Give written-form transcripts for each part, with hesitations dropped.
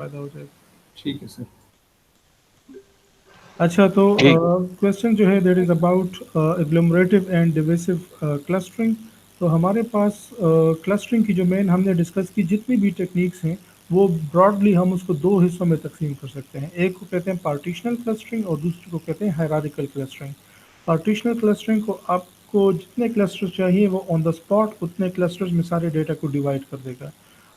फ़ायदा हो जाएगा। ठीक है सर। अच्छा तो ठीक। क्वेश्चन जो है that is about agglomerative and divisive clustering. तो हमारे पास क्लस्टरिंग की जो मेन हमने डिस्कस की जितनी भी टेक्निक्स हैं वो ब्रॉडली हम उसको दो हिस्सों में तकसीम कर सकते हैं। एक को कहते हैं पार्टीशनल क्लस्टरिंग और दूसरे को कहते हैं हायरार्किकल क्लस्टरिंग। पार्टीशनल क्लस्टरिंग को आपको जितने क्लस्टर्स चाहिए वो ऑन द स्पॉट उतने क्लस्टर्स में सारे डेटा को डिवाइड कर देगा।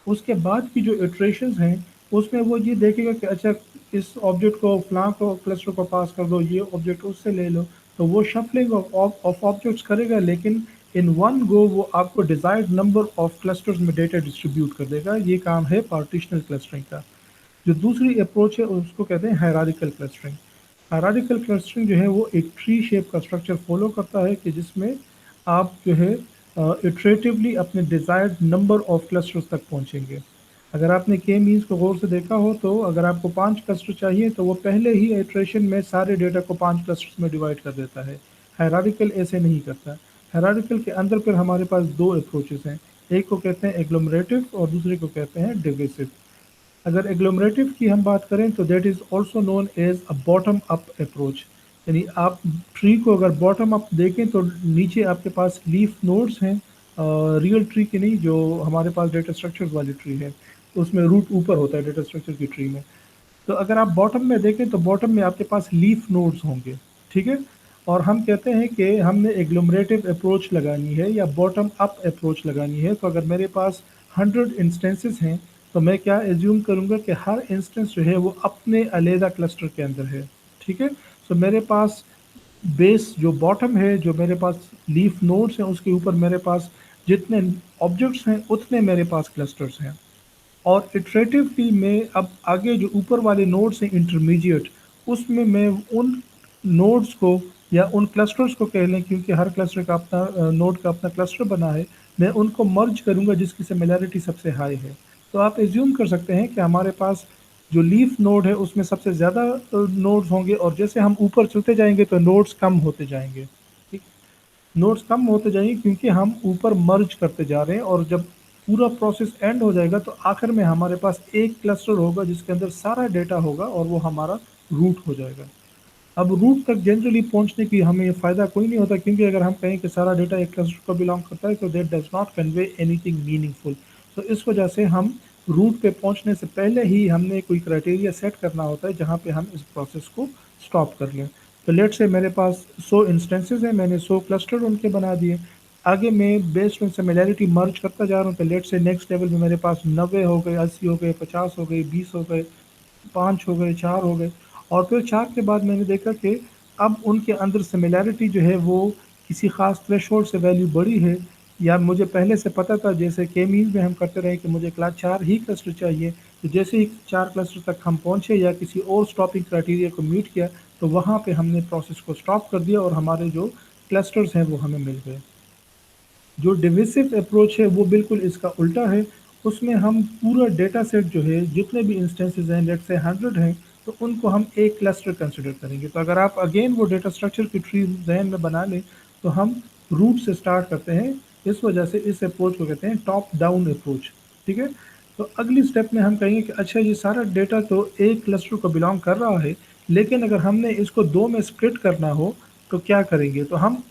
उसके बाद की जो इटरेशंस हैं उसमें वो ये देखेगा कि अच्छा इस ऑब्जेक्ट को फलां को क्लस्टर को पास कर दो, ये ऑब्जेक्ट उससे ले लो। तो वो शफलिंग ऑफ ऑब्जेक्ट्स करेगा, लेकिन इन वन गो वो आपको डिजायर्ड नंबर ऑफ क्लस्टर्स में डेटा डिस्ट्रीब्यूट कर देगा। ये काम है पार्टीशनल क्लस्टरिंग का। जो दूसरी अप्रोच है उसको कहते हैं हायरार्किकल क्लस्टरिंग। हायरार्किकल क्लस्टरिंग जो है वो एक ट्री शेप का स्ट्रक्चर फॉलो करता है कि जिसमें आप जो है इटरेटिवली अपने डिजायर्ड नंबर ऑफ क्लस्टर्स तक पहुंचेंगे। अगर आपने के मीन्स को गौर से देखा हो तो अगर आपको 5 क्लस्टर चाहिए तो वो पहले ही इटरेशन में सारे डेटा को 5 क्लस्टर्स में डिवाइड कर देता है। हायरार्किकल ऐसे नहीं करता। हायरार्किकल के अंदर फिर हमारे पास दो अप्रोचेस हैं। एक को कहते हैं एग्लोमरेटिव और दूसरे को कहते हैं डिविसिव। अगर एग्लोमरेटिव की हम बात करें तो that is also known as a bottom up approach. यानी आप ट्री को अगर बॉटम अप देखें तो नीचे आपके पास लीफ नोड्स हैं, रियल ट्री की नहीं, जो हमारे पास डेटा स्ट्रक्चर्स वाली ट्री है तो उसमें रूट ऊपर होता है डेटा स्ट्रक्चर की ट्री में। तो अगर आप बॉटम में देखें तो बॉटम में आपके पास लीफ नोड्स होंगे। ठीक है। और हम कहते हैं कि हमने एग्लोमरेटिव अप्रोच लगानी है या बॉटम अप अप्रोच लगानी है। तो अगर मेरे पास 100 इंस्टेंसेस हैं तो मैं क्या एज्यूम करूंगा कि हर इंस्टेंस जो है वो अपने अलहदा क्लस्टर के अंदर है। ठीक है। सो मेरे पास बेस जो बॉटम है, जो मेरे पास लीफ नोड्स हैं उसके ऊपर मेरे पास जितने ऑब्जेक्ट्स हैं उतने मेरे पास क्लस्टर्स हैं। और इटरेटिवली में अब आगे जो ऊपर वाले नोड्स हैं इंटरमीडिएट, उसमें मैं उन नोड्स को या उन क्लस्टर्स को कह लें, क्योंकि हर क्लस्टर का अपना नोड का अपना क्लस्टर बना है, मैं उनको मर्ज करूंगा जिसकी सिमिलैरिटी सबसे हाई है। तो आप एज्यूम कर सकते हैं कि हमारे पास जो लीफ नोड है उसमें सबसे ज़्यादा नोड्स होंगे और जैसे हम ऊपर चलते जाएंगे तो नोड्स कम होते जाएंगे। ठीक। नोड्स कम होते जाएंगे क्योंकि हम ऊपर मर्ज करते जा रहे हैं, और जब पूरा प्रोसेस एंड हो जाएगा तो आखिर में हमारे पास एक क्लस्टर होगा जिसके अंदर सारा डेटा होगा और वो हमारा रूट हो जाएगा। अब रूट तक जनरली पहुंचने की हमें फ़ायदा कोई नहीं होता, क्योंकि अगर हम कहें कि सारा डेटा एक क्लस्टर को बिलोंग करता है तो that does not convey anything meaningful. तो इस वजह से हम रूट पे पहुंचने से पहले ही हमने कोई क्राइटेरिया सेट करना होता है जहाँ पे हम इस प्रोसेस को स्टॉप कर लें। तो लेट से मेरे पास 100 इंस्टेंसेस हैं, मैंने 100 क्लस्टर उनके बना दिए। आगे मैं बेस्ड ऑन सिमिलैरिटी मर्ज करता जा रहा हूँ। तो लेट से नेक्स्ट लेवल में मेरे पास 90 हो गए, 80 हो गए, 50 हो गए, 20 हो गए, 5 हो गए, 4 हो गए। और फिर 4 के बाद मैंने देखा कि अब उनके अंदर सिमिलैरिटी जो है वो किसी ख़ास थ्रेशोल्ड से वैल्यू बड़ी है, या मुझे पहले से पता था जैसे के मीन्स में हम करते रहे कि मुझे क्लास 4 ही क्लस्टर चाहिए। तो जैसे ही 4 क्लस्टर तक हम पहुँचे या किसी और स्टॉपिंग क्राइटेरिया को मीट किया तो वहाँ पे हमने प्रोसेस को स्टॉप कर दिया और हमारे जो क्लस्टर्स हैं वो हमें मिल गए। जो डिविसिव अप्रोच है वो बिल्कुल इसका उल्टा है। उसमें हम पूरा डेटा सेट जो है जितने भी इंस्टेंसेस हैं, लेट से 100 हैं, तो उनको हम एक क्लस्टर कंसिडर करेंगे। तो अगर आप अगेन वो डेटा स्ट्रक्चर की ट्री जहन में बना लें तो हम रूट से स्टार्ट करते हैं। इस वजह से इस अप्रोच को कहते हैं टॉप डाउन अप्रोच। ठीक है। तो अगली स्टेप में हम कहेंगे कि अच्छा ये सारा डेटा तो एक क्लस्टर को बिलोंग कर रहा है, लेकिन अगर हमने इसको दो में स्प्लिट करना हो तो क्या करेंगे। तो हम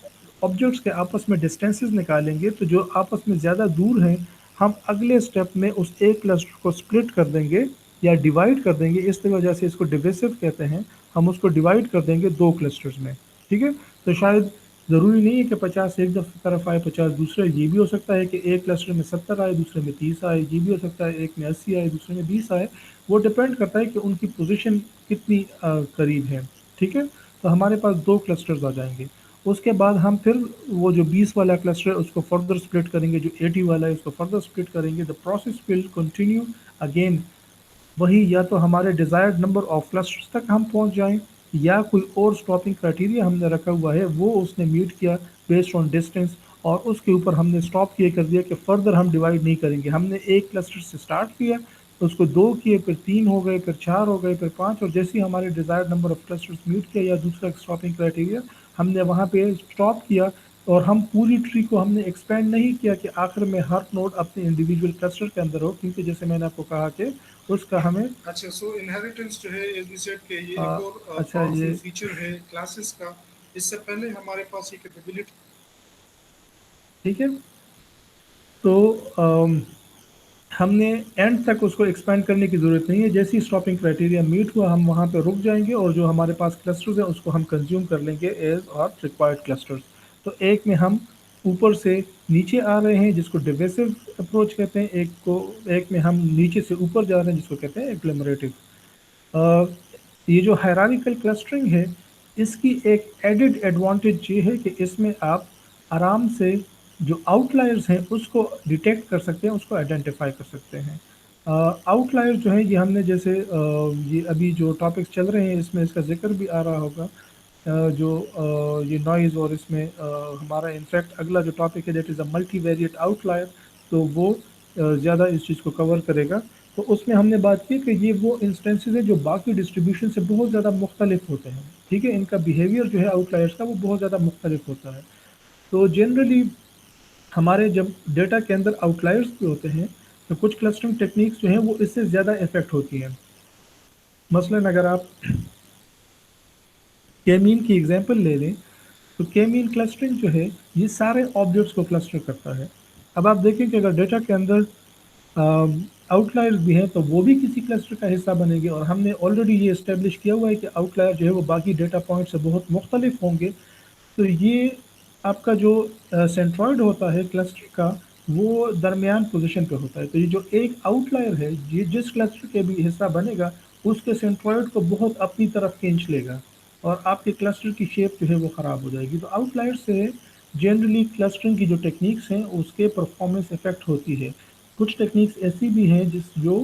ऑब्जेक्ट्स के आपस में डिस्टेंसेस निकालेंगे, तो जो आपस में ज़्यादा दूर हैं हम अगले स्टेप में उस एक क्लस्टर को स्प्लिट कर देंगे या डिवाइड कर देंगे। इस वजह से इसको डिविसिव कहते हैं। हम उसको डिवाइड कर देंगे दो क्लस्टर्स में। ठीक है। तो शायद ज़रूरी नहीं है कि 50 एक तरफ आए 50 दूसरे, ये भी हो सकता है कि एक क्लस्टर में 70 आए दूसरे में 30 आए, ये भी हो सकता है एक में 80 आए दूसरे में 20 आए। वो डिपेंड करता है कि उनकी पोजीशन कितनी करीब है। ठीक है। तो हमारे पास दो क्लस्टर्स आ जाएंगे। उसके बाद हम फिर वो जो 20 वाला क्लस्टर है उसको फर्दर स्प्लिट करेंगे, जो 80 वाला है उसको फर्दर स्प्लिट करेंगे। The process will continue again. वही या तो हमारे डिज़ायर्ड नंबर ऑफ क्लस्टर्स तक हम पहुंच जाएं, या कोई और स्टॉपिंग क्राइटेरिया हमने रखा हुआ है वो उसने मीट किया बेस्ड ऑन डिस्टेंस, और उसके ऊपर हमने स्टॉप किए कर दिया कि फर्दर हम डिवाइड नहीं करेंगे। हमने एक क्लस्टर से स्टार्ट किया, उसको दो किए, फिर तीन हो गए, फिर चार हो गए, फिर पाँच, और जैसे ही हमारे desired number of clusters meet किया या दूसरा स्टॉपिंग क्राइटेरिया हमने वहाँ पे स्टॉप किया। और हम पूरी ट्री को हमने एक्सपेंड नहीं किया कि आखिर में हर नोड अपने इंडिविजुअल क्लस्टर के अंदर हो, क्योंकि जैसे मैंने आपको कहा कि उसका हमें अच्छा, सो इनहेरिटेंस जो है एज वी सेड के ये आ, एक और अच्छा पावरफुल ये फीचर है क्लासेस का। इससे पहले हमारे पास ये कैपेबिलिटी। ठीक है। तो अम, हमने एंड तक उसको एक्सपेंड करने की ज़रूरत नहीं है, जैसे ही स्टॉपिंग क्राइटेरिया मीट हुआ हम वहाँ पे रुक जाएंगे और जो हमारे पास क्लस्टर्स हैं उसको हम कंज्यूम कर लेंगे एज और रिक्वायर्ड क्लस्टर्स। तो एक में हम ऊपर से नीचे आ रहे हैं जिसको डिवेसिव अप्रोच कहते हैं, एक में हम नीचे से ऊपर जा रहे हैं जिसको कहते हैं एग्लोमरेटिव। अ, ये जो हायरार्किकल क्लस्टरिंग है इसकी एक एडेड एडवांटेज ये है कि इसमें आप आराम से जो आउटलायर्स हैं उसको डिटेक्ट कर सकते हैं, उसको आइडेंटिफाई कर सकते हैं। आउटलायर जो है ये हमने जैसे ये अभी जो टॉपिक्स चल रहे हैं इसमें इसका जिक्र भी आ रहा होगा। ये नॉइज़ और इसमें हमारा इनफैक्ट अगला जो टॉपिक है that is a multivariate outlier, तो वो ज़्यादा इस चीज़ को कवर करेगा। तो उसमें हमने बात की कि ये वो इंस्टेंसेस हैं जो बाकी डिस्ट्रीब्यूशन से बहुत ज़्यादा मुख्तलिफ होते हैं। ठीक है, इनका बिहेवियर जो है आउटलायर्स का वो बहुत ज़्यादा मुख्तलिफ होता है। तो जनरली हमारे जब डेटा के अंदर आउटलायर्स भी होते हैं तो कुछ क्लस्टरिंग टेक्निक्स जो हैं वो इससे ज़्यादा इफेक्ट होती हैं। मसलन अगर आप के मीन की एग्जांपल ले लें तो के मीन क्लस्टरिंग जो है ये सारे ऑब्जेक्ट्स को क्लस्टर करता है। अब आप देखें कि अगर डेटा के अंदर आउटलायर्स भी हैं तो वो भी किसी क्लस्टर का हिस्सा बनेंगे, और हमने ऑलरेडी ये इस्टेब्लिश किया हुआ है कि आउटलायर जो है वो बाकी डेटा पॉइंट से बहुत मुख्तलिफ होंगे। तो ये आपका जो सेंट्रॉइड होता है क्लस्टर का वो दरमियान पोजीशन पे होता है। तो ये जो एक आउटलायर है ये जिस क्लस्टर के भी हिस्सा बनेगा उसके सेंट्रॉइड को बहुत अपनी तरफ खींच लेगा और आपके क्लस्टर की शेप जो है वो ख़राब हो जाएगी। तो आउटलायर से जनरली क्लस्टरिंग की जो टेक्निक्स हैं उसके परफॉर्मेंस इफेक्ट होती है। कुछ टेक्निक्स ऐसी भी हैं जो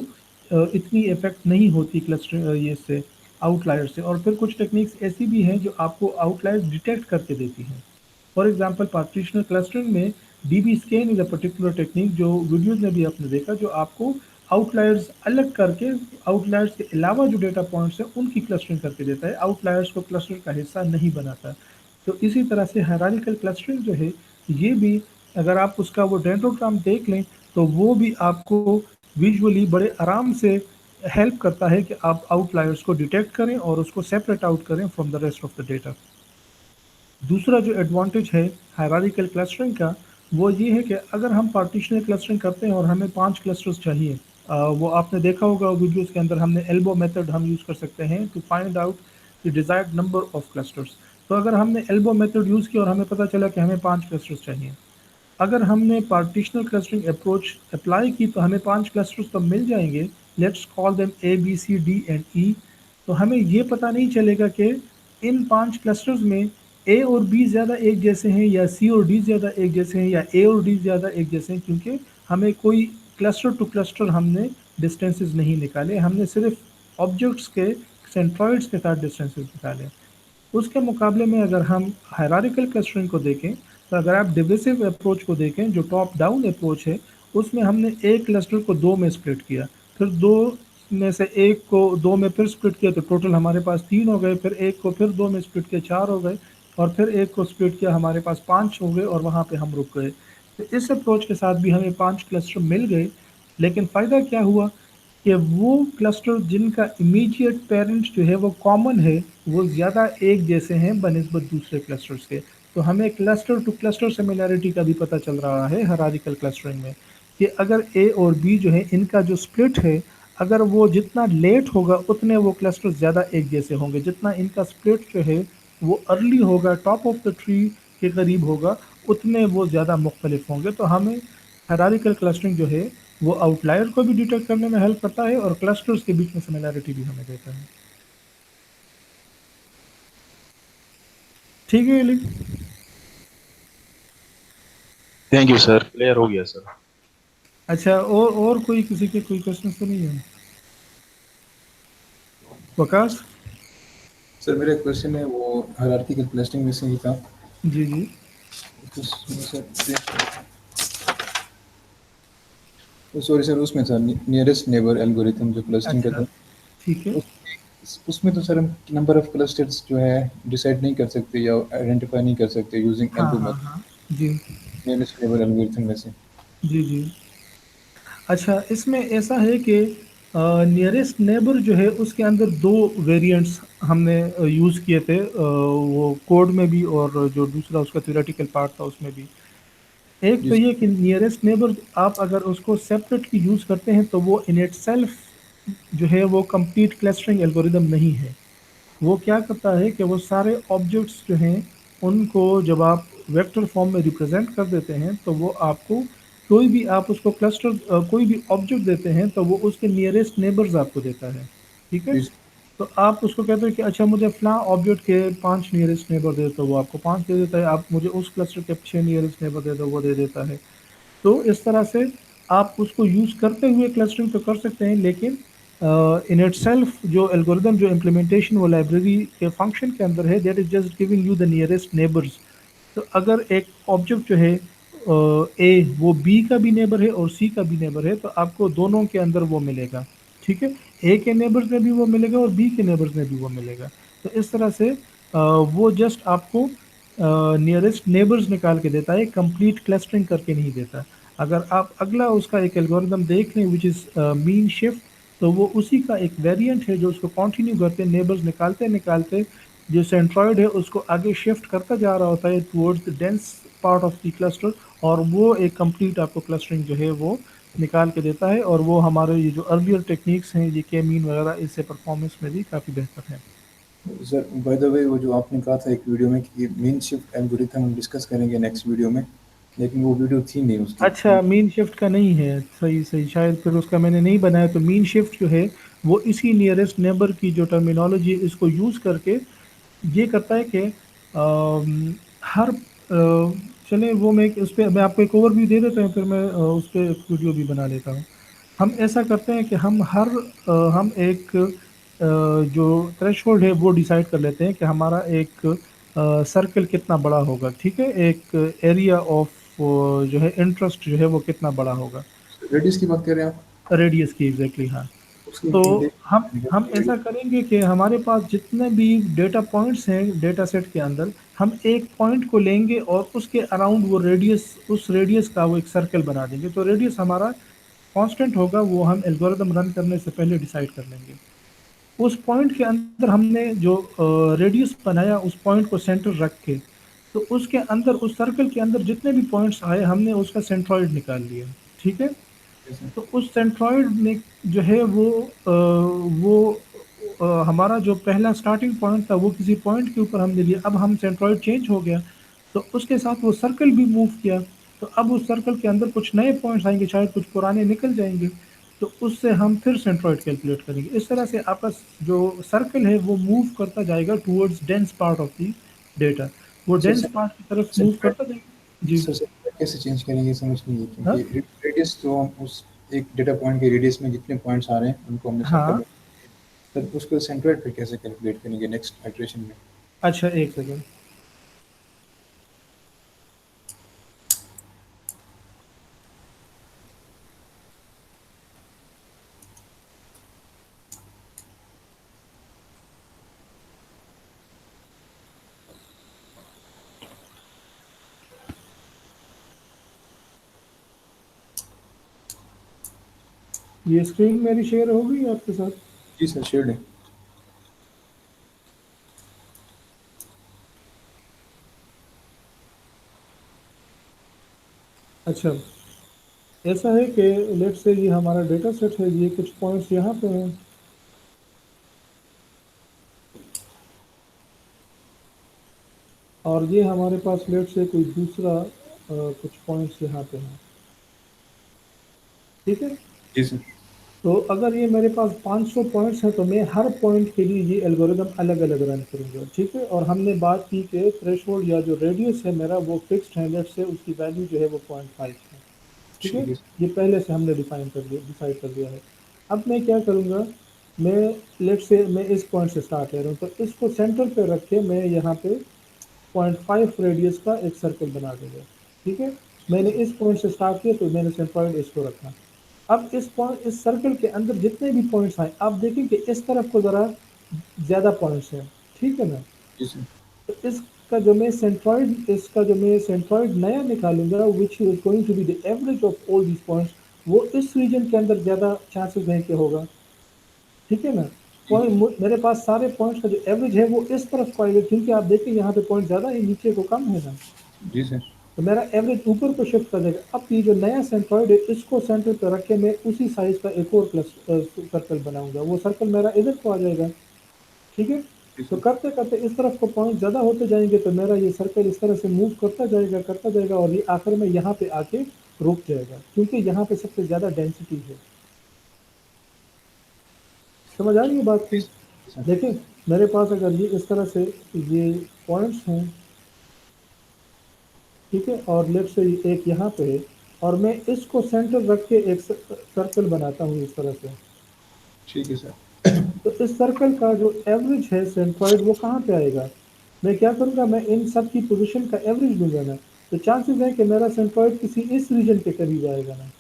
इतनी इफेक्ट नहीं होती क्लस्टर ये से आउटलायर से, और फिर कुछ टेक्निक्स ऐसी भी हैं जो आपको आउटलायर डिटेक्ट करके देती हैं। फॉर एग्जांपल पार्टीशनल क्लस्टरिंग में dB scan is a particular technique जो वीडियोस में भी आपने देखा, जो आपको आउटलायर्स अलग करके आउटलायर्स के अलावा जो डेटा पॉइंट्स हैं उनकी क्लस्टरिंग करके देता है, आउटलायर्स को क्लस्टर का हिस्सा नहीं बनाता। तो इसी तरह से हायरार्किकल क्लस्टरिंग जो है ये भी अगर आप उसका वो डेंड्रोग्राम देख लें तो वो भी आपको विजुअली बड़े आराम से हेल्प करता है कि आप आउटलायर्स को डिटेक्ट करें और उसको सेपरेट आउट करें from the rest of the data. दूसरा जो एडवांटेज है हायरार्किकल क्लस्टरिंग का वो ये है कि अगर हम पार्टीशनल क्लस्टरिंग करते हैं और हमें 5 क्लस्टर्स चाहिए, वो आपने देखा होगा वीडियोस के अंदर हमने एल्बो मेथड हम यूज़ कर सकते हैं to find out the desired number of clusters. तो अगर हमने एल्बो मेथड यूज़ किया और हमें पता चला कि हमें 5 क्लस्टर्स चाहिए, अगर हमने पार्टीशनल क्लस्टरिंग अप्रोच अप्लाई की तो हमें 5 क्लस्टर्स तो मिल जाएंगे। Let's call them A B C D and E. तो हमें ये पता नहीं चलेगा कि इन 5 क्लस्टर्स में ए और बी ज़्यादा एक जैसे हैं या सी और डी ज़्यादा एक जैसे हैं या ए और डी ज़्यादा एक जैसे हैं, क्योंकि हमें कोई क्लस्टर टू क्लस्टर हमने डिस्टेंसेस नहीं निकाले, हमने सिर्फ ऑब्जेक्ट्स के सेंट्रॉइड्स के साथ डिस्टेंसेस निकाले। उसके मुकाबले में अगर हम हायरार्किकल क्लस्टरिंग को देखें तो अगर आप डिविसिव अप्रोच को देखें जो टॉप डाउन अप्रोच है उसमें हमने एक क्लस्टर को दो में स्प्लिट किया, फिर दो में से एक को दो में फिर स्प्लिट किया तो टोटल हमारे पास तीन हो गए, फिर एक को फिर दो में स्प्लिट किया चार हो गए, और फिर एक को स्प्लिट किया हमारे पास पाँच हो गए और वहाँ पे हम रुक गए। तो इस अप्रोच के साथ भी हमें पांच क्लस्टर मिल गए, लेकिन फ़ायदा क्या हुआ कि वो क्लस्टर जिनका इमीडिएट पेरेंट्स जो है वो कॉमन है वो ज़्यादा एक जैसे हैं बनिस्बत दूसरे क्लस्टर्स के। तो हमें क्लस्टर टू क्लस्टर सिमिलैरिटी का भी पता चल रहा है हायरार्किकल क्लस्टरिंग में कि अगर ए और बी जो है इनका जो स्प्लिट है अगर वो जितना लेट होगा उतने वो क्लस्टर ज़्यादा एक जैसे होंगे, जितना इनका स्प्लिट जो है वो अर्ली होगा टॉप ऑफ द ट्री के करीब होगा उतने वो ज़्यादा मुख्तलिफ होंगे। तो हमें हायरार्किकल क्लस्टरिंग जो है वो आउटलायर को भी डिटेक्ट करने में हेल्प करता है और क्लस्टर्स के बीच में सिमिलैरिटी भी हमें देता है। ठीक है एली। थैंक यू सर, क्लियर हो गया सर। अच्छा, और कोई किसी के कोई क्वेश्चन तो नहीं है? वकास। सर मेरा क्वेश्चन है वो हायरार्किकल क्लस्टरिंग में से ही था। जी जी। सॉरी सर, उसमें था नियरेस्ट नेबर एल्गोरिथम जो क्लस्टरिंग का अच्छा था। ठीक है। उसमें तो सर हम नंबर ऑफ क्लस्टर्स जो है डिसाइड नहीं कर सकते या आइडेंटिफाई नहीं कर सकते यूजिंग हाँ एल्गो हाँ मेथड, हाँ। जी नियरेस्ट नेबर एल्गोरिथम में से। जी जी। अच्छा, इसमें ऐसा है कि नियरेस्ट नेबर जो है उसके अंदर दो वेरिएंट्स हमने यूज़ किए थे, वो कोड में भी और जो दूसरा उसका थ्योरेटिकल पार्ट था उसमें भी। एक तो जी ये कि नियरेस्ट नेबर आप अगर उसको सेपरेटली यूज़ करते हैं तो वो इन इटसेल्फ जो है वो कंप्लीट क्लस्टरिंग एल्गोरिदम नहीं है। वो क्या करता है कि वो सारे ऑब्जेक्ट्स जो हैं उनको जब आप वेक्टर फॉर्म में रिप्रेजेंट कर देते हैं तो वो आपको कोई भी आप उसको क्लस्टर कोई भी ऑब्जेक्ट देते हैं तो वो उसके नियरेस्ट नेबर्स आपको देता है। ठीक है, जी तो आप उसको कहते हो कि अच्छा मुझे फलां ऑब्जेक्ट के 5 नियरेस्ट नेबर दे, तो वो आपको 5 दे देता है। आप मुझे उस क्लस्टर के 6 नियरेस्ट नेबर दे दो, वो दे देता है। तो इस तरह से आप उसको यूज़ करते हुए क्लस्टरिंग तो कर सकते हैं, लेकिन इन इटसेल्फ जो एल्गोरिदम जो इम्प्लीमेंटेशन वो लाइब्रेरी के फंक्शन के अंदर है, that is just giving you the nearest neighbours. तो अगर एक ऑब्जेक्ट जो है ए वो बी का भी नेबर है और सी का भी नेबर है तो आपको दोनों के अंदर वो मिलेगा। ठीक है, ए के नेबर्स में भी वो मिलेगा और बी के नेबर्स में भी वो मिलेगा। तो इस तरह से वो जस्ट आपको नियरेस्ट नेबर्स निकाल के देता है, कंप्लीट क्लस्टरिंग करके नहीं देता। अगर आप अगला उसका एक एल्गोरिदम देख लें विच इज़ मीन शिफ्ट, तो वो उसी का एक वेरिएंट है जो उसको कंटिन्यू करते नेबर्स निकालते निकालते जो सेंट्रॉइड है उसको आगे शिफ्ट करता जा रहा होता है towards the dense part of the cluster, और वो एक कंप्लीट आपको क्लस्टरिंग जो है वो निकाल के देता है। और वो हमारे ये जो अर्लियर टेक्निक्स हैं ये के मीन वगैरह, इससे परफॉर्मेंस में भी काफ़ी बेहतर है। सर, बाय द वे, वो जो आपने कहा था एक वीडियो में कि मीन शिफ्ट एल्गोरिथम हम डिस्कस करेंगे नेक्स्ट वीडियो में, लेकिन वो वीडियो थी नहीं उसकी। अच्छा, मीन शिफ्ट का नहीं है, सही सही, शायद फिर उसका मैंने नहीं बनाया। तो मीन शिफ्ट जो है वो इसी नियरेस्ट नेबर की जो टर्मिनोलॉजी है इसको यूज़ करके ये करता है कि हर चले वो मैं उस पर मैं आपको एक ओवरव्यू दे देता हूँ, फिर मैं उस पर एक वीडियो भी बना लेता हूँ। हम ऐसा करते हैं कि हम एक जो थ्रेशोल्ड है वो डिसाइड कर लेते हैं कि हमारा एक सर्कल कितना बड़ा होगा। ठीक है, एक एरिया ऑफ जो है इंटरेस्ट जो है वो कितना बड़ा होगा, रेडियस की बात कर रहे हैं आप? रेडियस की, एग्जैक्टली हाँ। उसकी तो हम इंटेंशन। ऐसा करेंगे कि हमारे पास जितने भी डेटा पॉइंट्स हैं डेटा सेट के अंदर, हम एक पॉइंट को लेंगे और उसके अराउंड वो रेडियस, उस रेडियस का वो एक सर्कल बना देंगे। तो रेडियस हमारा कांस्टेंट होगा, वो हम एल्गोरिदम रन करने से पहले डिसाइड कर लेंगे। उस पॉइंट के अंदर हमने जो रेडियस बनाया उस पॉइंट को सेंटर रख के, तो उसके अंदर उस सर्कल के अंदर जितने भी पॉइंट्स आए हमने उसका सेंट्रॉइड निकाल लिया। ठीक है, तो उस सेंट्रॉइड में जो है वो हमारा जो पहला स्टार्टिंग पॉइंट था वो किसी पॉइंट के ऊपर हमने लिया। अब हम सेंट्रॉइड चेंज हो गया तो उसके साथ वो सर्कल भी मूव किया। तो अब उस सर्कल के अंदर कुछ नए पॉइंट्स आएंगे, शायद कुछ पुराने निकल जाएंगे, तो उससे हम फिर सेंट्रॉइड कैलकुलेट करेंगे। इस तरह से आपका जो सर्कल है वो मूव करता जाएगा towards dense part of the data, वो सर डेंस पार्ट की तरफ मूव सेंट्रोइड करता जाएगा जी। सर सेंट्रोइड कैसे चेंज करेंगे, समझ नहीं है, हाँ क्योंकि रेडियस तो हम उस एक डेटा पॉइंट के रेडियस में जितने पॉइंट्स आ रहे हैं उनको हमने सर्कल हाँ। में, सर उसको सेंट्रोइड पे कैसे कैलकुलेट करेंगे नेक्स्ट आइटरेशन में? अच्छा, एक सेकेंड। ये स्क्रीन मेरी शेयर हो गई आपके साथ? जी सर, शेयर्ड है। अच्छा, ऐसा है कि लेट्स से ये हमारा डेटा सेट है, ये कुछ पॉइंट्स यहाँ पे हैं और ये हमारे पास लेट्स से कोई दूसरा कुछ पॉइंट्स यहाँ पे हैं। ठीक है, जी सर। तो अगर ये मेरे पास 500 पॉइंट्स हैं तो मैं हर पॉइंट के लिए ये एल्गोरिदम अलग अलग रन करूँगा। ठीक है, और हमने बात की कि थ्रेशोल्ड या जो रेडियस है मेरा वो फिक्स्ड है, लेट्स से उसकी वैल्यू जो है वो 0.5 है। ठीक है, ठीक है। ये पहले से हमने डिसाइड कर दिया है। अब मैं क्या करूँगा, मैं लेट्स से मैं इस पॉइंट से स्टार्ट ले रहा हूँ, तो इसको सेंटर पे रख के मैं यहाँ पे 0.5 रेडियस का एक सर्कल बना दूंगा। ठीक है, मैंने इस पॉइंट से स्टार्ट किया तो मैंने सेंट्रॉइड इसको रखा। अब इस सर्कल के अंदर जितने भी पॉइंट्स आए आप देखें कि इस तरफ को ज़रा ज़्यादा पॉइंट्स हैं। ठीक है ना, जी सर। तो इसका जो मैं सेंट्रॉइड नया निकालूंगा which is going to be the average of all these points, वो इस रीजन के अंदर ज़्यादा चांसेस हैं कि होगा। ठीक है ना। पॉइंट मेरे पास सारे पॉइंट्स का जो एवरेज है वो इस तरफ को आएगा, क्योंकि आप देखिए यहाँ पे पॉइंट ज़्यादा है, नीचे को कम है ना, जी सर। तो मेरा एवरेज ऊपर को शिफ्ट कर देगा। अब ये जो नया सेंट्रॉइड है इसको सेंटर पर रख के मैं उसी साइज का एक और सर्कल बनाऊंगा, वो सर्कल मेरा इधर को आ जाएगा। ठीक है, जी तो सर। करते करते इस तरफ को पॉइंट ज़्यादा होते जाएंगे तो मेरा ये सर्कल इस तरह से मूव करता जाएगा और ये आखिर में यहाँ पे आके रुक जाएगा, क्योंकि यहाँ पे सबसे ज़्यादा डेंसिटी है। समझ आ रही है बात की। सर। देखें मेरे पास अगर ये इस तरह से ये पॉइंट्स हैं, ठीक है, और लेफ्ट से एक यहाँ पे है, और मैं इसको सेंटर रख के एक सर्कल बनाता हूँ इस तरह से। ठीक है सर। तो इस सर्कल का जो एवरेज है सेंट्रॉइड वो कहाँ पे आएगा, मैं क्या करूँगा, मैं इन सब की पोजीशन का एवरेज लूँगा ना, तो चांसेस है कि मेरा सेंट्रॉइड किसी इस रीजन के करीब आएगा ना,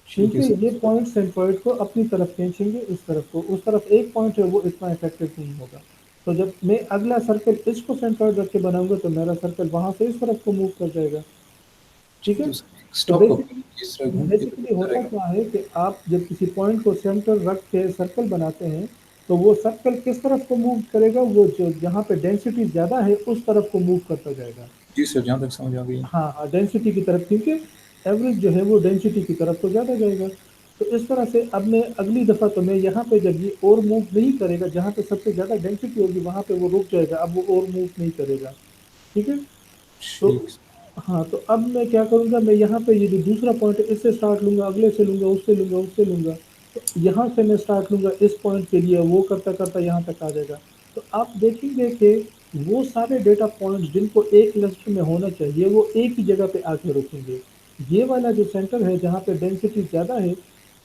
ठीक है क्योंकि ये सर। पॉइंट सेंट्रॉइड को अपनी तरफ खींचेंगे, इस तरफ को, उस तरफ एक पॉइंट है वो इतना इफेक्टिव नहीं होगा। तो जब मैं अगला सर्कल इसको सेंट्रॉइड रख के बनाऊंगा तो मेरा सर्कल वहां से इस तरफ को मूव कर जाएगा। ठीक है, ठीक है सर। तो स्टॉप का इस तरह घूम के बेसिकली होता रहेगा। क्या है कि आप जब किसी पॉइंट को सेंटर रख के सर्कल बनाते हैं तो वो सर्कल किस तरफ को मूव करेगा, वो जो जहाँ पे डेंसिटी ज़्यादा है उस तरफ को मूव करता जाएगा। जी सर, जहाँ तक समझ आ गई। हाँ हाँ, डेंसिटी की तरफ, क्योंकि एवरेज जो है वो डेंसिटी की तरफ तो ज़्यादा जाएगा। तो इस तरह से अब मैं अगली दफ़ा तो मैं यहाँ पे जब ये और मूव नहीं करेगा, जहाँ पे सबसे ज़्यादा डेंसिटी होगी वहाँ पे वो रुक जाएगा, अब वो और मूव नहीं करेगा। ठीक है, तो ठीक। हाँ, तो अब मैं क्या करूँगा, मैं यहाँ पे ये जो दूसरा पॉइंट है इससे स्टार्ट लूँगा, अगले से लूँगा, उससे लूँगा, उससे लूँगा, तो यहाँ से मैं स्टार्ट लूँगा इस पॉइंट के लिए, वो करता करता यहाँ तक आ जाएगा। तो आप देखेंगे कि वो सारे डेटा पॉइंट जिनको एक लिस्ट में होना चाहिए वो एक ही जगह पे आके रुकेंगे। ये वाला जो सेंटर है जहाँ पे डेंसिटी ज़्यादा है,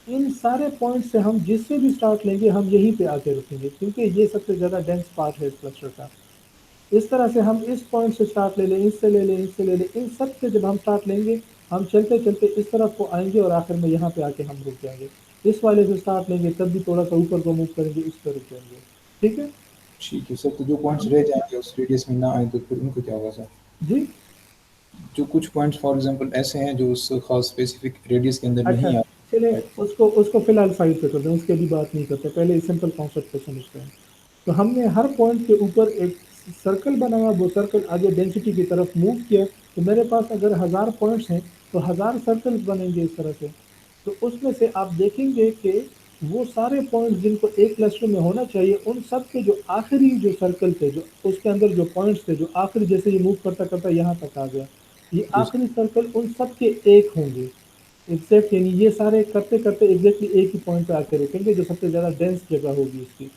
इन सारे पॉइंट से हम जिससे भी स्टार्ट लेंगे हम यहीं पे आके रुकेंगे, क्योंकि ये सबसे ज़्यादा डेंस पार्ट है इस क्लस्टर का। इस तरह से हम इस पॉइंट से स्टार्ट ले लें, इससे ले लें, इससे ले लें, इन सब से जब हम स्टार्ट लेंगे हम चलते चलते इस तरफ को आएंगे और आखिर में यहाँ पे आके हम रुक जाएंगे। इस वाले से स्टार्ट लेंगे तब भी थोड़ा सा ऊपर को मूव करेंगे, इस पर रुक जाएंगे। ठीक है ठीक है सर, तो जो पॉइंट्स रह जाएंगे उस रेडियस में ना आए तो फिर उनको क्या होगा सर? जी। जो कुछ पॉइंट्स फॉर एग्जांपल ऐसे हैं जो उस खास स्पेसिफिक रेडियस के अंदर अच्छा, नहीं आ चले रहे। उसको उसको फिलहाल साइड पे कर दें, उसके अभी बात नहीं करते, पहले सिंपल कॉन्सेप्ट को समझते हैं। तो हमने हर पॉइंट के ऊपर एक सर्कल बनाया, वो सर्कल आगे डेंसिटी की तरफ मूव किया, तो मेरे पास अगर 1000 पॉइंट्स हैं तो 1000 सर्कल्स बनेंगे इस तरह से। तो उसमें से आप देखेंगे कि वो सारे पॉइंट्स जिनको एक क्लस्टर में होना चाहिए उन सब के जो आखिरी जो सर्कल थे, जो उसके अंदर जो पॉइंट्स थे, जो आखिरी जैसे ये मूव करता करता यहाँ तक आ गया, ये जी आखिरी सर्कल उन सब के एक होंगे एग्जैक्ट, यानी ये सारे करते करते एग्जैक्टली एक ही पॉइंट पे आके रुकेंगे जो सबसे ज़्यादा डेंस जगह होगी इसकी,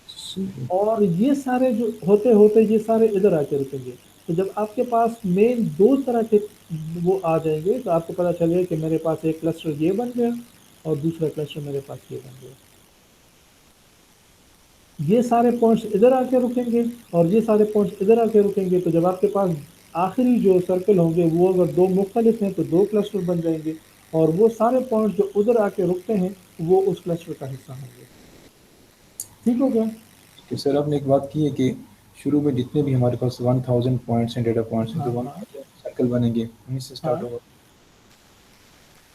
सर। और ये सारे जो होते होते ये सारे इधर आके रुकेंगे। तो जब आपके पास मेन दो तरह के वो आ जाएंगे तो आपको पता चलेगा कि मेरे पास एक क्लस्टर ये बन गया और दूसरा क्लस्टर मेरे पास ये बन गया। ये सारे पॉइंट्स इधर आके रुकेंगे और ये सारे पॉइंट्स इधर आके रुकेंगे, तो जब आपके पास आखिरी जो सर्कल होंगे वो अगर दो मुख्तलिफ हैं तो दो क्लस्टर बन जाएंगे, और वो सारे पॉइंट्स जो उधर आके रुकते हैं वो उस क्लस्टर का हिस्सा होंगे। ठीक हो गया। कि सर आपने एक बात की है कि शुरू में जितने भी हमारे पास 1000 पॉइंट्स हैं, डेटा पॉइंट्स हैं, तो हाँ वहाँ हाँ सर्कल बनेंगे, उन्हीं से स्टार्ट हाँ होगा।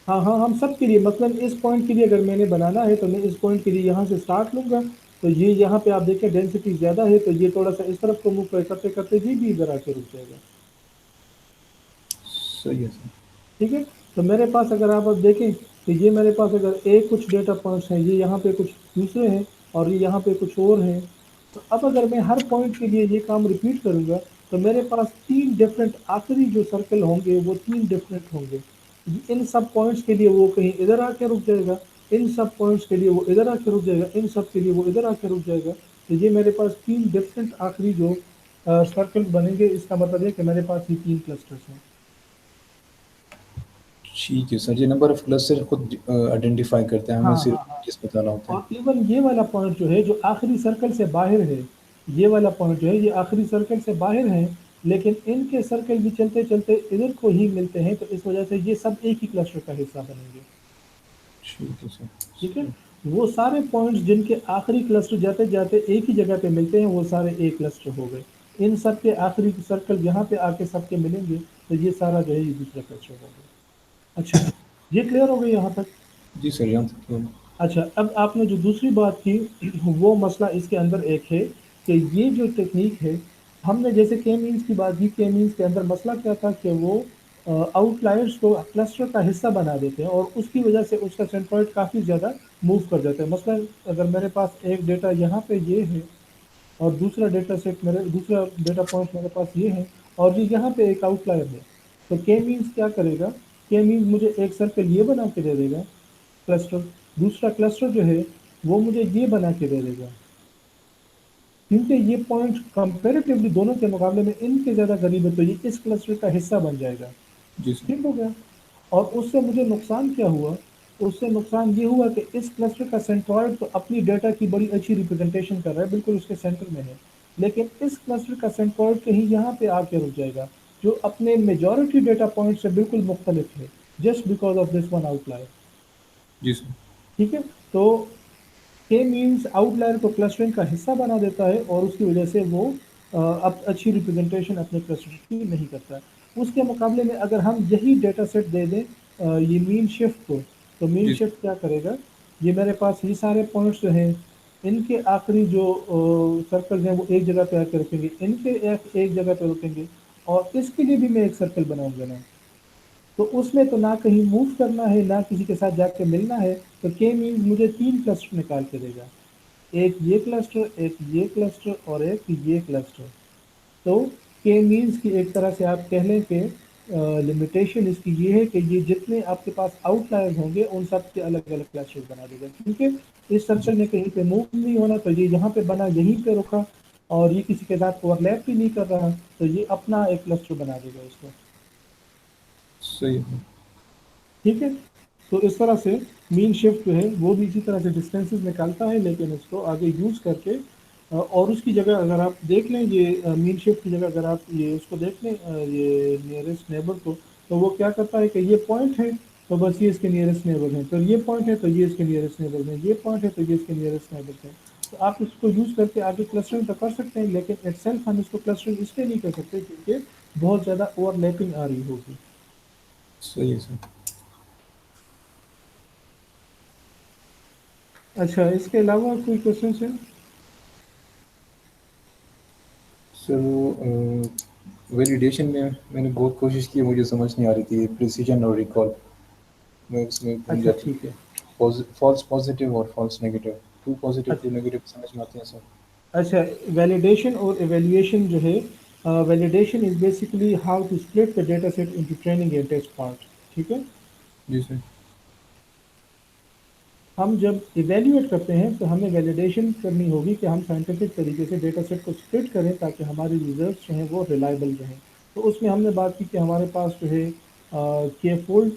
हाँ हाँ, हम सब के लिए, मतलब इस पॉइंट के लिए अगर मैंने बनाना है तो मैं इस पॉइंट के लिए यहाँ से स्टार्ट लूँगा, तो ये यहाँ पे आप देखें डेंसिटी ज़्यादा है तो ये थोड़ा सा इस तरफ को मूव करते करते ये भी इधर आके रुक जाएगा। सही है सर। ठीक है, तो मेरे पास अगर आप अब देखें तो ये मेरे पास अगर एक कुछ डेटा पॉइंट्स हैं, ये यहाँ पे कुछ दूसरे हैं और ये यहाँ पे कुछ और हैं, तो अब अगर मैं हर पॉइंट के लिए ये काम रिपीट करूँगा तो मेरे पास तीन डिफरेंट आखिरी जो सर्कल होंगे वो तीन डिफरेंट होंगे। इन सब पॉइंट्स के लिए वो कहीं इधर आके रुक जाएगा, इन सब पॉइंट्स के लिए वो इधर आके रुक जाएगा, इन सब के लिए वो इधर आके रुक जाएगा। तो ये मेरे पास तीन डिफरेंट आखिरी जो सर्कल बनेंगे, इसका मतलब है कि मेरे पास ये तीन क्लस्टर्स हैं। ठीक है सर, ये नंबर ऑफ क्लस्टर खुद आइडेंटिफाई करते हैं, हमें हाँ हाँ हाँ, सिर्फ किस बताना होता है। और इवन ये वाला पॉइंट जो है जो आखिरी सर्कल से बाहर है, ये वाला पॉइंट जो है ये आखिरी सर्कल से बाहर है, लेकिन इनके सर्कल भी चलते चलते इधर को ही मिलते हैं, तो इस वजह से ये सब एक ही क्लस्टर का हिस्सा बनेंगे। ठीक है सर। ठीक है, वो सारे पॉइंट्स जिनके आखिरी क्लस्टर जाते जाते एक ही जगह पे मिलते हैं वो सारे एक क्लस्टर हो गए। इन सब के आखिरी सर्कल यहाँ पे आके सबके मिलेंगे तो ये सारा जो है ये दूसरा क्लस्टर हो गया। अच्छा, ये क्लियर हो गई यहाँ तक। जी सर, यहाँ तक तो अच्छा, अब आपने जो दूसरी बात की वो मसला इसके अंदर एक है कि ये जो टेक्निक है, हमने जैसे के मीन्स की बात की, के मीन्स के अंदर मसला क्या था कि वो आउटलायर्स को क्लस्टर का हिस्सा बना देते हैं और उसकी वजह से उसका सेंट्रॉइड काफ़ी ज़्यादा मूव कर जाता है। मसलन अगर मेरे पास एक डेटा यहाँ पे ये है और दूसरा डेटा पॉइंट मेरे पास ये है और ये यहाँ पे एक आउटलायर है, तो के मीन्स क्या करेगा, के मीन्स मुझे एक सर्कल ये बना के दे देगा क्लस्टर, दूसरा क्लस्टर जो है वो मुझे ये बना के दे देगा, क्योंकि ये पॉइंट कंपेरेटिवली दोनों के मुकाबले में इनके ज़्यादा करीब है तो ये इस क्लस्टर का हिस्सा बन जाएगा। जी सर। ठीक हो गया। और उससे मुझे नुकसान क्या हुआ, उससे नुकसान ये हुआ कि इस क्लस्टर का सेंट्रॉइड तो अपनी डेटा की बड़ी अच्छी रिप्रेजेंटेशन कर रहा है, बिल्कुल उसके सेंटर में है, लेकिन इस क्लस्टर का सेंट्रॉइड कहीं यहाँ पे आके रुक जाएगा जो अपने मेजॉरिटी डेटा पॉइंट से बिल्कुल मुख्तलिफ है, just because of this one outlier. जी सर। ठीक है, तो के मीन्स आउटलायर को क्लस्टरिंग का हिस्सा बना देता है और उसकी वजह से वो अब अच्छी रिप्रेजेंटेशन अपने क्लस्टर की नहीं करता है। उसके मुकाबले में अगर हम यही डेटा सेट दे दें ये मीन शिफ्ट को, तो मीन जी शिफ्ट क्या करेगा, ये मेरे पास ये सारे पॉइंट्स जो हैं इनके आखिरी जो सर्कल्स हैं वो एक जगह पे आकर रुकेंगे, इनके एक जगह पे रुकेंगे और इसके लिए भी मैं एक सर्कल बनाऊंगा ना, तो उसमें तो ना कहीं मूव करना है ना किसी के साथ जाके मिलना है, तो के मीन्स मुझे 3 क्लस्टर निकाल के देगा, एक ये क्लस्टर, एक ये क्लस्टर और एक ये क्लस्टर। तो के मीन्स की एक तरह से आप कह लें कि लिमिटेशन इसकी ये है कि ये जितने आपके पास आउटलायर्स होंगे उन सब के अलग अलग क्लस्टर्स बना देगा, क्योंकि इस जी। सर्कल में कहीं पे मूव नहीं होना, तो ये यहाँ पे बना यहीं पे रुका और ये किसी के साथ ओवरलैप भी नहीं कर रहा, तो ये अपना एक क्लस्टर बना देगा इसको। सही है। ठीक है, तो इस तरह से मीन शिफ्ट जो है वो भी इसी तरह से डिस्टेंसेस निकालता है, लेकिन इसको आगे यूज़ करके और उसकी जगह अगर आप देख लें ये मीन शिफ्ट की जगह अगर आप ये उसको देख लें ये नियरेस्ट नेबर को, तो वो क्या करता है कि ये पॉइंट है तो बस ये इसके नियरेस्ट नेबर हैं, फिर ये पॉइंट है तो ये इसके नियरेस्ट नेबर हैं, ये पॉइंट है तो ये इसके नियरेस्ट नेबर हैं। तो आप इसको यूज़ करके आगे क्लस्टरिंग तो कर सकते हैं, लेकिन इटसेल्फ हम इसको क्लस्टरिंग इसलिए नहीं कर सकते क्योंकि बहुत ज़्यादा ओवरलैपिंग आ रही होगी। सही है सर। अच्छा, इसके अलावा कोई क्वेश्चन है? सर वो वैलिडेशन में मैंने बहुत कोशिश की, मुझे समझ नहीं आ रही थी प्रिसीजन और रिकॉल, मैं उसमें घूम अच्छा जाती ठीक है। थी। फॉल्स पॉजिटिव और false negative, true positive true अच्छा नेगेटिव समझ में आते हैं सर। अच्छा, वैलिडेशन और एवेल्यूएशन जो है, validation is basically how to split the data set into training and test part. ठीक है, जी सर। हम जब इवेल्यूएट करते हैं तो हमें वैलिडेशन करनी होगी कि हम साइंटिफिक तरीके से डेटा सेट को स्प्लिट करें ताकि हमारे रिजल्ट्स जो हैं वो रिलायबल रहें। तो उसमें हमने बात की कि हमारे पास जो है के फोल्ड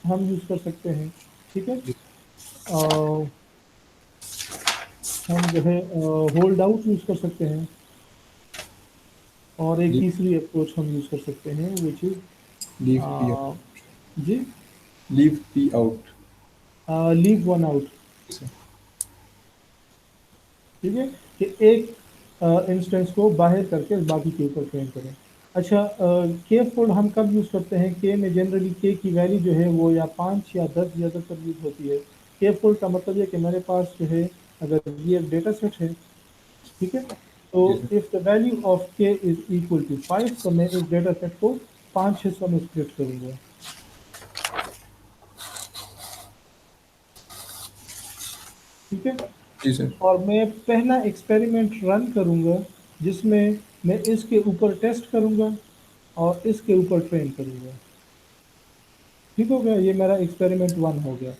हम यूज़ कर सकते हैं। ठीक है, जी अ, हम जो है होल्ड आउट यूज़ कर सकते हैं और एक लीव तीसरी अप्रोच हम यूज़ कर सकते हैं which is leave P G leave P out. Leave one out. Sir. ठीक है, कि एक इंस्टेंस को बाहर करके बाकी के ऊपर ट्रेन करें। अच्छा, के फोल्ड हम कब यूज़ करते हैं, के में जनरली के की वैल्यू जो है वो या 5 या 10 ज़्यादातर यूज़ होती है। के फोल्ड का मतलब ये कि मेरे पास जो है अगर ये एक डेटा सेट है, ठीक है, तो जी sir. If the value of K is equal to 5 तो मैं इस डेटा सेट को 5 हिस्सों में स्प्लिट करूँगा। ठीक है, जी सर। और मैं पहला एक्सपेरिमेंट रन करूँगा जिसमें मैं इसके ऊपर टेस्ट करूँगा और इसके ऊपर ट्रेन करूँगा। ठीक हो गया, ये मेरा एक्सपेरिमेंट वन हो गया।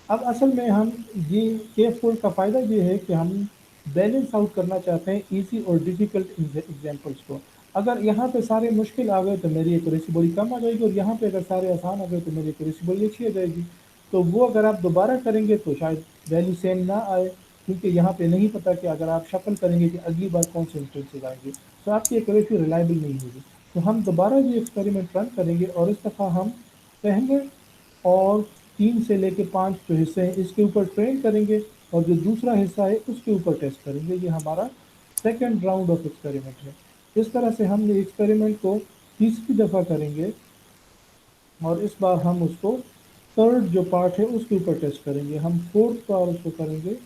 अब असल में हम ये के फोल्ड का फ़ायदा ये है कि हम बैलेंस आउट करना चाहते हैं इजी और डिफ़िकल्ट एग्जांपल्स को। अगर यहाँ पे सारे मुश्किल आ गए तो मेरी एक्यूरेसी बड़ी कम आ जाएगी और यहाँ पे अगर सारे आसान आ गए तो मेरी एक्यूरेसी बड़ी अच्छी आ जाएगी। तो वो अगर आप दोबारा करेंगे तो शायद वैल्यू सेम ना आए, क्योंकि यहाँ पे नहीं पता कि अगर आप शफल करेंगे कि अगली बार कौन से इंस्टेंसेस आएंगे, तो आपकी एक्यूरेसी रिलायबल नहीं होगी। तो हम दोबारा ये एक्सपेरिमेंट रन करेंगे और इस दफ़ा हम पहले और 3 से लेके 5 जो हिस्से हैं इसके ऊपर ट्रेन करेंगे और जो दूसरा हिस्सा है उसके ऊपर टेस्ट करेंगे। ये हमारा सेकंड राउंड ऑफ एक्सपेरिमेंट है। इस तरह से हम ये एक्सपेरिमेंट को तीसरी दफ़ा करेंगे और इस बार हम उसको थर्ड जो पार्ट है उसके ऊपर टेस्ट करेंगे, हम फोर्थ बार उसको करेंगे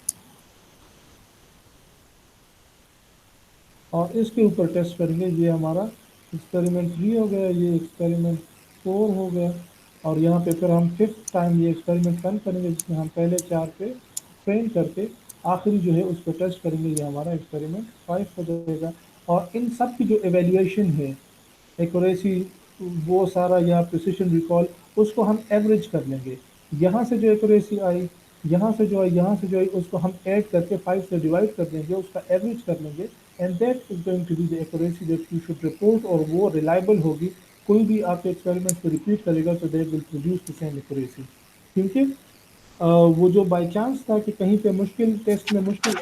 और इसके ऊपर टेस्ट करेंगे। ये हमारा एक्सपेरिमेंट 3 हो गया, ये एक्सपेरिमेंट 4 हो गया, और यहाँ पे फिर हम फिफ्थ टाइम ये एक्सपेरिमेंट रन करेंगे जिसमें हम पहले 4 पे ट्रेन करके आखिरी जो है उस पर टेस्ट करेंगे। ये हमारा एक्सपेरिमेंट 5 हो जाएगा। और इन सब की जो एवेल्यूएशन है, एक्यूरेसी, वो सारा या प्रिसिशन रिकॉल, उसको हम एवरेज कर लेंगे। यहाँ से जो एक्यूरेसी आई, यहाँ से जो आई, यहाँ से जो आई, उसको हम ऐड करके 5 से डिवाइड कर देंगे, उसका एवरेज कर लेंगे, and that is going to be the accuracy that you should report, और वो रिलायबल होगी। कोई भी आपके एक्सपेरिमेंट को रिपीट करेगा तो that will produce the same accuracy. क्योंकि वो जो बाई चांस था कि कहीं पे मुश्किल टेस्ट में मुश्किल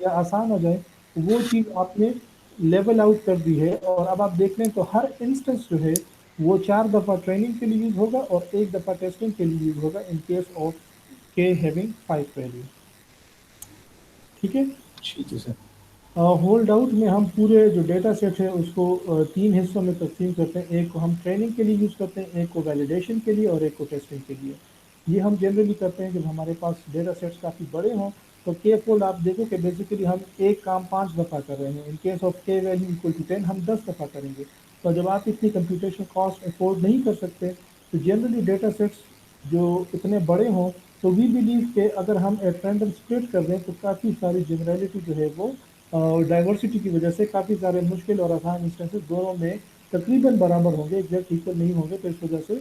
या आसान हो जाए, वो चीज़ आपने लेवल आउट कर दी है। और अब आप देख लें तो हर इंस्टेंस जो है वो 4 दफ़ा ट्रेनिंग के लिए यूज होगा और 1 दफ़ा टेस्टिंग के लिए यूज होगा इन केस ऑफ के हैविंग 5 वैल्यू। ठीक है। ठीक है सर। होल्ड आउट में हम पूरे जो डेटा सेट है उसको 3 हिस्सों में तकसीम करते हैं। एक को हम ट्रेनिंग के लिए यूज़ करते हैं, एक को वैलिडेशन के लिए, और एक को टेस्टिंग के लिए। ये हम जनरली करते हैं जब हमारे पास डेटा सेट्स काफ़ी बड़े हों। तो के फोल्ड आप देखो कि बेसिकली हम एक काम 5 दफ़ा कर रहे हैं। इन केस ऑफ के वैल्यू इक्वल टू 10 हम 10 दफ़ा करेंगे। तो जब आप इतनी कंप्यूटेशन कॉस्ट अफोर्ड नहीं कर सकते तो जनरली डेटा सेट्स जो इतने बड़े हों, तो वी बिलीव के अगर हम एट रैंडम स्प्लिट कर दें तो काफ़ी सारी जनरलिटी जो है वो डाइवर्सिटी की वजह से काफ़ी सारे मुश्किल और आसान इंस्टेंसेस दोनों में तकरीबन बराबर होंगे, एग्जैक्ट इक्वल नहीं होंगे। तो इस वजह से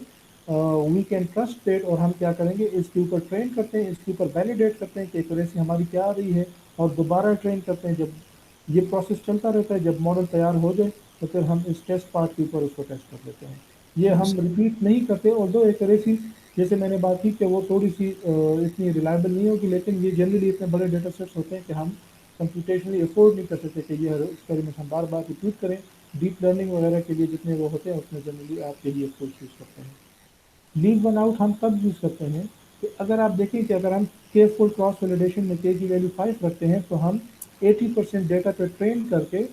वी कैन ट्रस्ट डेट, और हम क्या करेंगे इसके ऊपर ट्रेन करते हैं, इसके ऊपर वैलिडेट करते हैं कि एक्यूरेसी हमारी क्या आ रही है, और दोबारा ट्रेन करते हैं। जब ये प्रोसेस चलता रहता है, जब मॉडल तैयार हो जाए तो फिर हम इस टेस्ट पार्ट के ऊपर उसको टेस्ट कर लेते हैं। ये हम रिपीट नहीं करते, और दो एक्यूरेसी जैसे मैंने बात की कि वो थोड़ी सी इतनी रिलायबल नहीं होगी, लेकिन ये जनरली इतने बड़े डेटा सेट्स होते हैं कि हम कंप्यूटेशनली अफोर्ड नहीं कर सकते कि ये हर एक्सपेरिमेंट हम बार बार रिपीट करें। डीप लर्निंग वगैरह के लिए जितने वो होते हैं उसमें जनरली आप यही अप्रोच यूज़ करते हैं। लीव वन आउट हम तब यूज़ करते हैं कि अगर आप देखें कि अगर हम केयरफुल क्रॉस वैलिडेशन में के की वैल्यू 5 रखते हैं तो हम 80% डेटा पे ट्रेन करके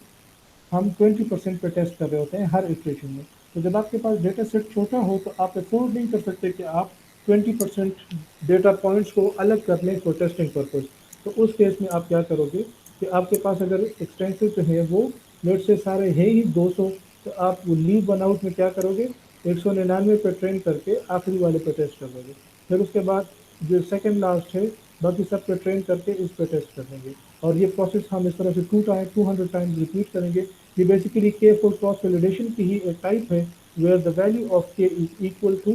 हम 20% पे टेस्ट कर रहे होते हैं हर इटरेशन में। तो जब आपके पास डेटा सेट छोटा हो तो आप अफोर्ड नहीं कर सकते कि आप 20% डेटा पॉइंट्स को अलग कर लें फॉर टेस्टिंग पर्पज। तो उस केस में आप क्या करोगे कि आपके पास अगर एक्सटेंसिव जो है वो लेट से सारे है ही 200, तो आप वो लीव वन आउट में क्या करोगे, 199 पे ट्रेन करके आखिरी वाले पे टेस्ट कर दोगे। फिर उसके बाद जो सेकंड लास्ट है बाकी सब पे ट्रेन करके इस पे टेस्ट कर देंगे। और ये प्रोसेस हम इस तरह से 200 टाइम्स रिपीट करेंगे। ये बेसिकली के फुल क्रॉस वैलिडेशन की ही एक टाइप है where the value of K is equal to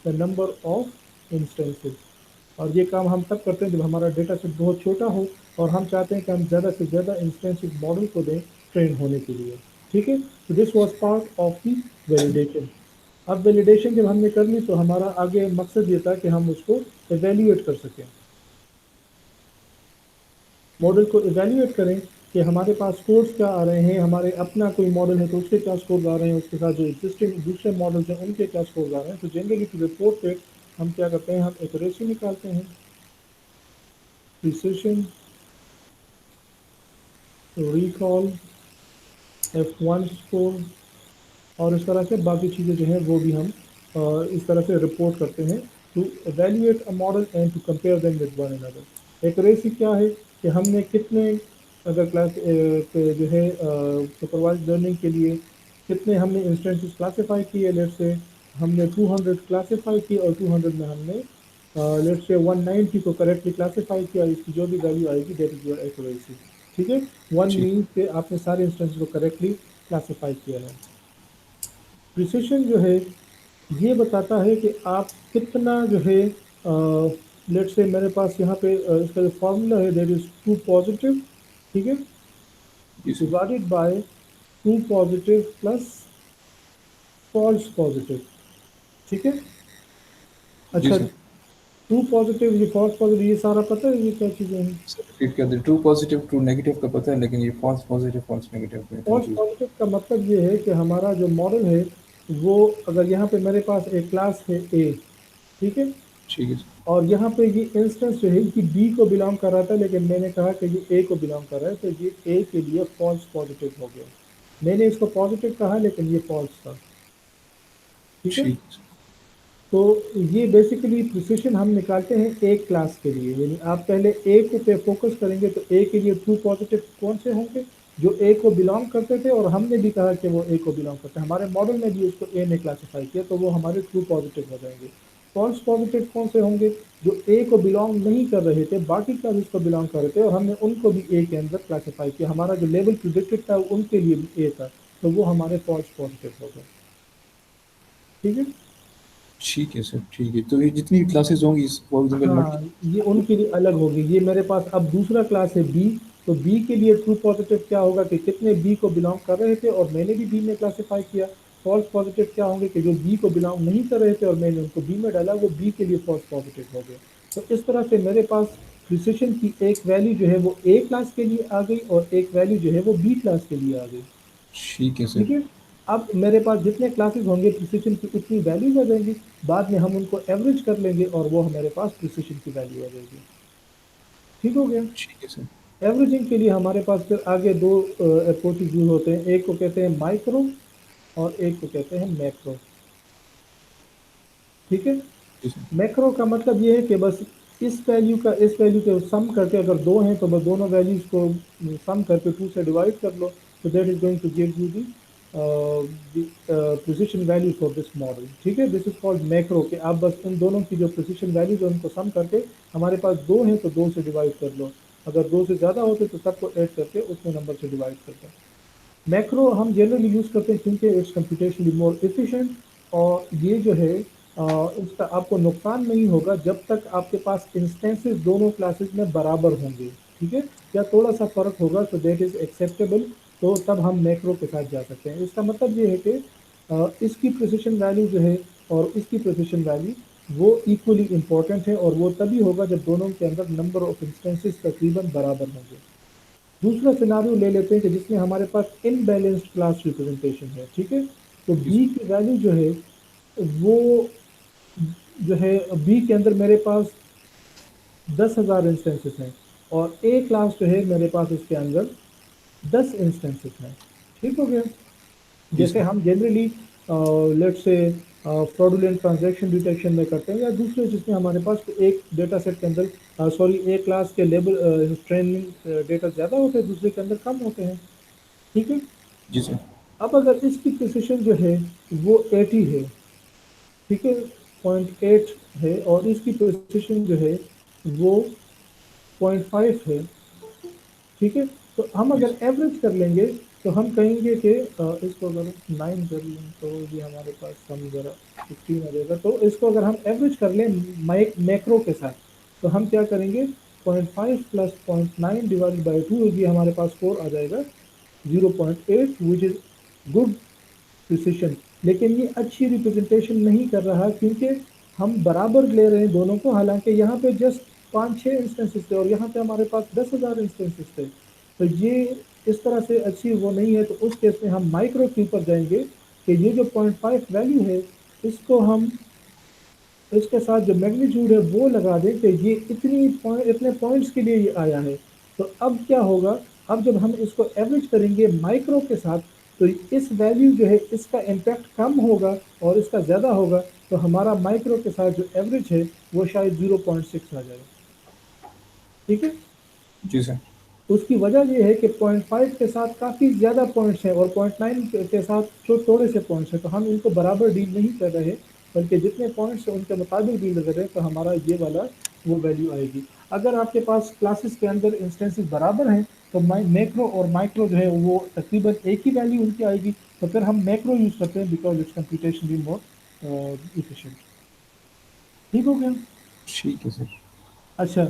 the number of instances. और ये काम हम तब करते हैं जब हमारा डेटा सेट बहुत छोटा हो और हम चाहते हैं कि हम ज़्यादा से ज़्यादा इंस्टेंसेस मॉडल को दें ट्रेन होने के लिए। ठीक है। तो this was part of the validation. अब वैलिडेशन जब हमने कर ली तो हमारा आगे मकसद ये था कि हम उसको एवेल्यूएट कर सकें, मॉडल को इवेल्यूएट करें कि हमारे पास स्कोर्स क्या आ रहे हैं। हमारे अपना कोई मॉडल है तो उसके क्या स्कोर्स आ रहे हैं, उसके साथ जो एग्जिस्टिंग दूसरे मॉडल्स हैं उनके क्या स्कोर्स आ रहे हैं। तो जनरली टू रिपोर्ट पे हम क्या करते हैं, हम एक्यूरेसी निकालते हैं, प्रिसिशन, रिकॉल, F1 स्कोर, और इस तरह से बाकी चीज़ें जो हैं वो भी हम इस तरह से रिपोर्ट करते हैं to evaluate a model and to compare them with one another. Accuracy क्या है कि हमने कितने, अगर क्लास पे जो है सुपरवाइज्ड लर्निंग के लिए कितने हमने इंस्टेंसेस क्लासीफाई किए। लेट से हमने 200 क्लासीफाई किए और 200 में हमने लेट से 190 को करेक्टली क्लासीफाई किया। इसकी जो भी वैल्यू आएगी दैट इज योर एक्यूरेसी। ठीक है। वन ठीक। मीन के आपने सारे इंस्टेंसेस को करेक्टली क्लासीफाई किया है। प्रिसिशन जो है ये बताता है कि आप कितना जो है लेट से मेरे पास यहाँ पे इसका जो फॉर्मूला है दैट इज टू पॉजिटिव, ठीक है, जी sir. Divided by true positive plus false positive. ठीक है। जी अच्छा, सर। टू पॉजिटिव, ये फॉल्स पॉजिटिव, ये सारा पता है ये क्या चीज़ें हैं। सर रिपीट कर दे। ट्रू पॉजिटिव ट्रू नेगेटिव का पता है, लेकिन ये फॉल्स पॉजिटिव फॉल्स नेगेटिव में फॉल्स कंफ्यूज। पॉजिटिव का मतलब ये है कि हमारा जो मॉडल है वो, अगर यहाँ पे मेरे पास एक क्लास है ए, ठीक है, ठीक है सर। और यहाँ पे ये इंस्टेंस जो है कि बी को बिलोंग कर रहा था लेकिन मैंने कहा कि ये ए को बिलोंग कर रहा है, तो ये ए के लिए फॉल्स पॉजिटिव हो गया। मैंने इसको पॉजिटिव कहा लेकिन ये फॉल्स था। ठीक है। ठीक है सर। तो ये बेसिकली प्रिसिशन हम निकालते हैं एक क्लास के लिए, यानी आप पहले ए को पे फोकस करेंगे तो ए के लिए ट्रू पॉजिटिव कौन से होंगे, जो ए को बिलोंग करते थे, और हमने भी कहा कि वो ए को बिलोंग करते हैं, हमारे मॉडल में भी उसको ए ने क्लासिफाई किया, तो वो हमारे ट्रू पॉजिटिव हो जाएंगे। फॉल्स पॉजिटिव कौन से होंगे, जो ए को बिलोंग नहीं कर रहे थे, बाकी क्लासेस को बिलोंग कर रहे थे, और हमने उनको भी ए के अंदर क्लासीफाई किया, हमारा जो लेवल प्रिडिक्टेड था उनके लिए भी ए था, तो वो हमारे फॉल्स पॉजिटिव हो गए। ठीक है। ठीक है सर, ठीक है। तो ये जितनी भी क्लासेस होंगी वो मल्टी। हाँ, ये उनके लिए अलग होगी। ये मेरे पास अब दूसरा क्लास है बी, तो बी के लिए ट्रू पॉजिटिव क्या होगा कि कितने बी को बिलोंग कर रहे थे और मैंने भी बी में क्लासिफाई किया। फॉल्स पॉजिटिव क्या होंगे कि जो बी को बिलोंग नहीं कर रहे थे और मैंने उनको बी में डाला, वो बी के लिए फॉल्स पॉजिटिव हो गए। तो इस तरह से मेरे पास प्रिसिशन की एक वैल्यू जो है वो ए क्लास के लिए आ गई और एक वैल्यू जो है वो बी क्लास के लिए आ गई। ठीक है ठीक सर। है। अब मेरे पास जितने क्लासेस होंगे प्रिसिशन की उतनी वैल्यूज आ जाएंगी, बाद में हम उनको एवरेज कर लेंगे और वो हमारे पास प्रिसिशन की वैल्यू आ जाएगी। ठीक हो गया। ठीक है सर। एवरेजिंग के लिए हमारे पास फिर आगे दो अप्रोचेज यूज होते हैं, एक को कहते हैं माइक्रो और एक को कहते हैं मैक्रो। ठीक है। जी सर। मैक्रो का मतलब ये है कि बस इस वैल्यू का इस वैल्यू के सम करके, अगर दो हैं तो बस दोनों वैल्यूज को सम करके 2 से डिवाइड कर लो, तो that is going to give you the precision value for this model. ठीक है, दिस इज कॉल्ड मैक्रो, कि आप बस इन दोनों की जो प्रिसिशन वैल्यूज है उनको सम करके, हमारे पास दो हैं तो दो से डिवाइड कर लो, अगर दो से ज़्यादा होते तो सबको ऐड करके उतने नंबर से डिवाइड कर दो। मैक्रो हम जनरली यूज़ करते हैं क्योंकि इट्स कंप्यूटेशनली मोर एफिशिएंट, और ये जो है इसका आपको नुकसान नहीं होगा जब तक आपके पास इंस्टेंसेस दोनों क्लासेस में बराबर होंगे। ठीक है, या थोड़ा सा फ़र्क होगा तो दैट इज़ एक्सेप्टेबल, तो तब हम मैक्रो के साथ जा सकते हैं। इसका मतलब ये है कि इसकी प्रिसिशन वैल्यू जो है और इसकी प्रिसिशन वैल्यू वो इक्वली इम्पॉर्टेंट है, और वो तभी होगा जब दोनों के अंदर नंबर ऑफ इंस्टेंसेस तकरीबन बराबर होंगे। दूसरा सिनारियो ले लेते हैं कि जिसमें हमारे पास इनबैलेंस्ड क्लास रिप्रेजेंटेशन है। ठीक है, तो जी बी सर। की वैल्यू जो है वो जो है बी के अंदर मेरे पास 10,000 इंस्टेंसेस हैं, और ए क्लास जो है मेरे पास उसके अंदर 10 इंस्टेंसेस हैं। ठीक हो गया। जी जैसे सर। हम generally let's say fraudulent transaction detection में करते हैं, या दूसरे जिसमें हमारे पास एक डेटा सेट के अंदर सॉरी एक क्लास के लेबल ट्रेनिंग डेटा ज़्यादा होते हैं, दूसरे के अंदर कम होते हैं। ठीक है। जी सर। अब अगर इसकी प्रिसिशन जो है वो 80 है, ठीक है, 0.8 है, और इसकी प्रिसिशन जो है वो 0.5 है। ठीक है, तो हम जी अगर सर। एवरेज कर लेंगे तो हम कहेंगे कि इसको अगर 9 कर लें तो ये हमारे पास कम ज़रा 15 आ जाएगा, तो इसको अगर हम एवरेज कर लें मैक्रो के साथ, तो हम क्या करेंगे, 0.5 प्लस 0.9 डिवाइड बाई 2, ये हमारे पास 4 आ जाएगा, 0.8, विच इज़ गुड प्रिसिशन। लेकिन ये अच्छी रिप्रेजेंटेशन नहीं कर रहा क्योंकि हम बराबर ले रहे हैं दोनों को, हालांकि यहाँ पे जस्ट 5-6 इंस्टेंसेस थे और यहाँ पे हमारे पास 10,000 इंस्टेंसेस थे, तो ये इस तरह से अच्छी वो नहीं है। तो उस केस में हम माइक्रो के ऊपर जाएंगे कि ये जो 0.5 वैल्यू है, इसको हम इसके साथ जो मैग्नीट्यूड है वो लगा दें कि ये इतने पॉइंट्स के लिए ये आया है। तो अब क्या होगा, अब जब हम इसको एवरेज करेंगे माइक्रो के साथ, तो इस वैल्यू जो है इसका इम्पैक्ट कम होगा और इसका ज़्यादा होगा, तो हमारा माइक्रो के साथ जो एवरेज है वो शायद 0.6 आ जाएगा। ठीक है। जी सर। उसकी वजह ये है कि 0.5 के साथ काफ़ी ज़्यादा पॉइंट्स हैं और 0.9 के साथ जो थोड़े से पॉइंट्स हैं, तो हम इनको बराबर डील नहीं कर रहे, बल्कि जितने पॉइंट्स हैं उनके मुताबिक डील कर रहे हैं, तो हमारा ये वाला वो वैल्यू आएगी। अगर आपके पास क्लासेस के अंदर इंस्टेंसेस बराबर हैं तो मैक्रो और माइक्रो जो है वो तकरीबन एक ही वैल्यू उनकी आएगी, तो फिर हम मैक्रो यूज़ करते हैं because it's computationally more efficient. ठीक हो गया। ठीक है सर। अच्छा,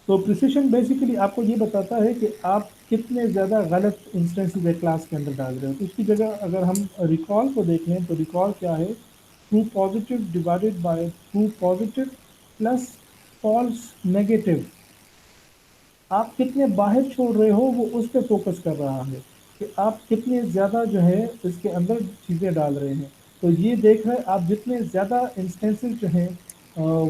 तो प्रिसिशन बेसिकली आपको ये बताता है कि आप कितने ज़्यादा गलत इंस्टेंसेस एक क्लास के अंदर डाल रहे हो। तो इसकी जगह अगर हम रिकॉल को देख लें तो रिकॉल क्या है, true positive divided by true positive plus false negative. आप कितने बाहर छोड़ रहे हो वो उस पर फोकस कर रहा है कि आप कितने ज़्यादा जो है इसके अंदर चीज़ें डाल रहे हैं। तो ये देख रहे हैं आप जितने ज़्यादा इंस्टेंसेस जो हैं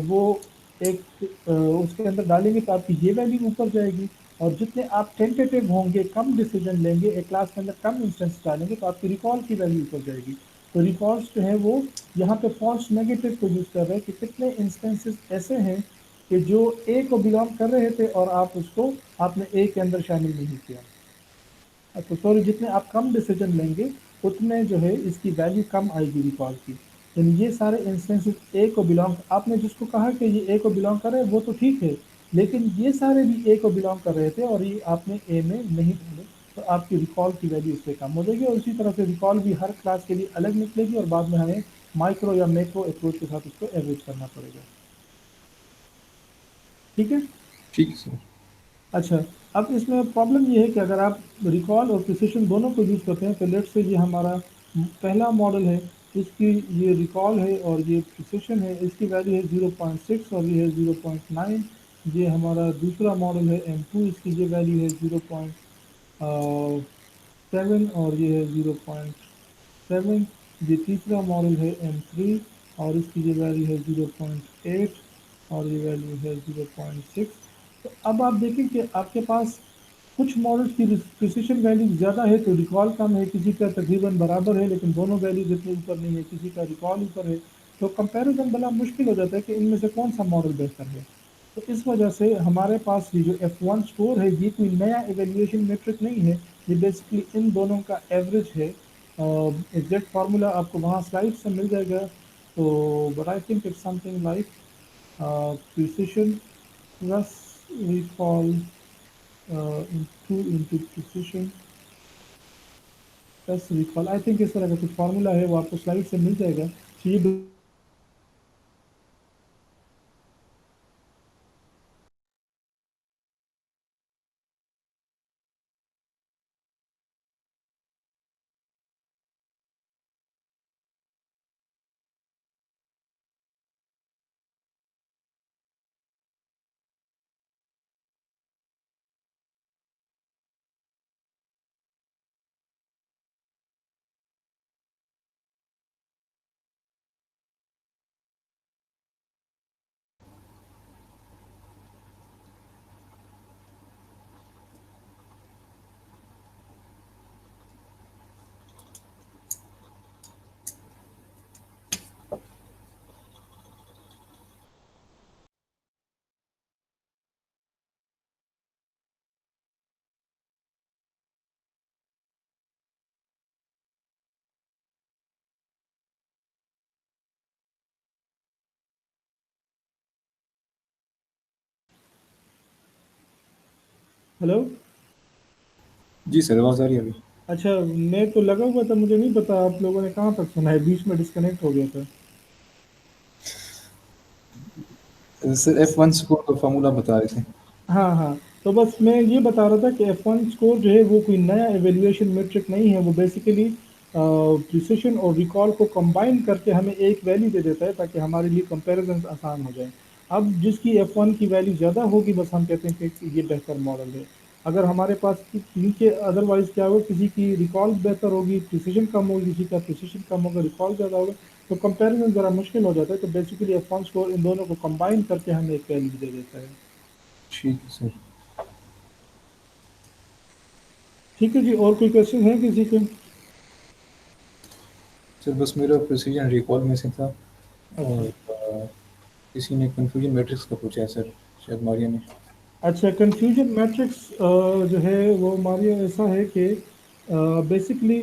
वो उसके अंदर डालेंगे तो आपकी ये वैल्यू ऊपर जाएगी, और जितने आप टेंटेटिव होंगे, कम डिसीजन लेंगे एक क्लास के अंदर, कम इंस्टेंस डालेंगे, तो आपकी रिकॉल की वैल्यू ऊपर जाएगी। तो रिकॉर्ड्स जो है वो यहाँ पे फॉल्स नेगेटिव को यूज़ कर रहे हैं कि कितने इंस्टेंसेस ऐसे हैं कि जो ए को बिलोंग कर रहे थे और आप उसको आपने ए के अंदर शामिल नहीं किया। तो सॉरी, जितने आप कम डिसीजन लेंगे उतने जो है इसकी वैल्यू कम आएगी रिकॉर्ड की। यानी ये सारे इंस्टेंसेस ए को बिलोंग, आपने जिसको कहा कि ये ए को बिलोंग कर रहे हैं वो तो ठीक है, लेकिन ये सारे भी ए को बिलोंग कर रहे थे और ये आपने ए में नहीं डाले, तो आपकी रिकॉल की वैल्यू इससे कम हो जाएगी। और उसी तरह से रिकॉल भी हर क्लास के लिए अलग निकलेगी और बाद में हमें माइक्रो या मैक्रो अप्रोच के साथ उसको एवरेज करना पड़ेगा। ठीक है। ठीक है सर। अच्छा, अब इसमें प्रॉब्लम ये है कि अगर आप रिकॉल और प्रिसिशन दोनों को यूज़ करते हैं तो लेट से ये हमारा पहला मॉडल है, इसकी ये रिकॉल है और ये प्रिसिशन है, इसकी वैल्यू है 0.6 और ये है 0.9। ये हमारा दूसरा मॉडल है M2, इसकी ये वैल्यू है 0.7 और ये है 0.7। ये तीसरा मॉडल है M3 और इसकी ये वैल्यू है 0.8 और ये वैल्यू है 0.6। तो अब आप देखें कि आपके पास कुछ मॉडल्स की प्रिसिशन वैल्यू ज़्यादा है तो रिकॉल कम है, किसी का तकरीबन बराबर है लेकिन दोनों वैल्यूज इतने ऊपर नहीं है, किसी का रिकॉल ऊपर है। तो कंपैरिजन बड़ा मुश्किल हो जाता है कि इनमें से कौन सा मॉडल बेहतर है। तो इस वजह से हमारे पास ये जो F1 स्कोर है ये कोई नया एवेल्यूएशन मेट्रिक नहीं है, ये बेसिकली इन दोनों का एवरेज है। एग्जैक्ट फार्मूला आपको वहाँ स्लाइड से मिल जाएगा। तो but I think it's something like precision plus recall two into precision plus recall, I think इस तरह का कुछ फार्मूला है, वो आपको स्लाइड से मिल जाएगा। तो ये हेलो। जी सर, आवाज़ आ रही है अभी? अच्छा, मैं तो लगा हुआ था, मुझे नहीं पता आप लोगों ने कहाँ तक सुना है, बीच में डिस्कनेक्ट हो गया था। सर F1 स्कोर का फार्मूला बता रहे थे। हाँ हाँ, तो बस मैं ये बता रहा था कि F1 स्कोर जो है वो कोई नया एवेल्यूएशन मेट्रिक नहीं है, वो बेसिकली प्रिसिशन और रिकॉल को कंबाइन करके हमें एक वैल्यू दे देता है ताकि हमारे लिए कंपैरिजन आसान हो जाए। अब जिसकी F1 की वैल्यू ज़्यादा होगी बस हम कहते हैं कि ये बेहतर मॉडल है। अगर हमारे पास नीचे अदरवाइज क्या होगा, किसी की रिकॉल बेहतर होगी, प्रिसिशन कम होगी, किसी का प्रिसिशन कम होगा, रिकॉल ज़्यादा होगा, तो कंपैरिजन ज़रा मुश्किल हो जाता है। तो बेसिकली F1 स्कोर इन दोनों को कंबाइन करके हमें एक वैल्यू दे देता है। ठीक है सर। ठीक है जी, और कोई क्वेश्चन है किसी के? सर बस मेरा प्रिसीजन रिकॉल में से था। अच्छा। और किसी ने कन्फ्यूजन मैट्रिक्स का पूछा है सर, शायद मारिया ने। अच्छा, कन्फ्यूजन मैट्रिक्स जो है वो हमारे यहाँ ऐसा है कि बेसिकली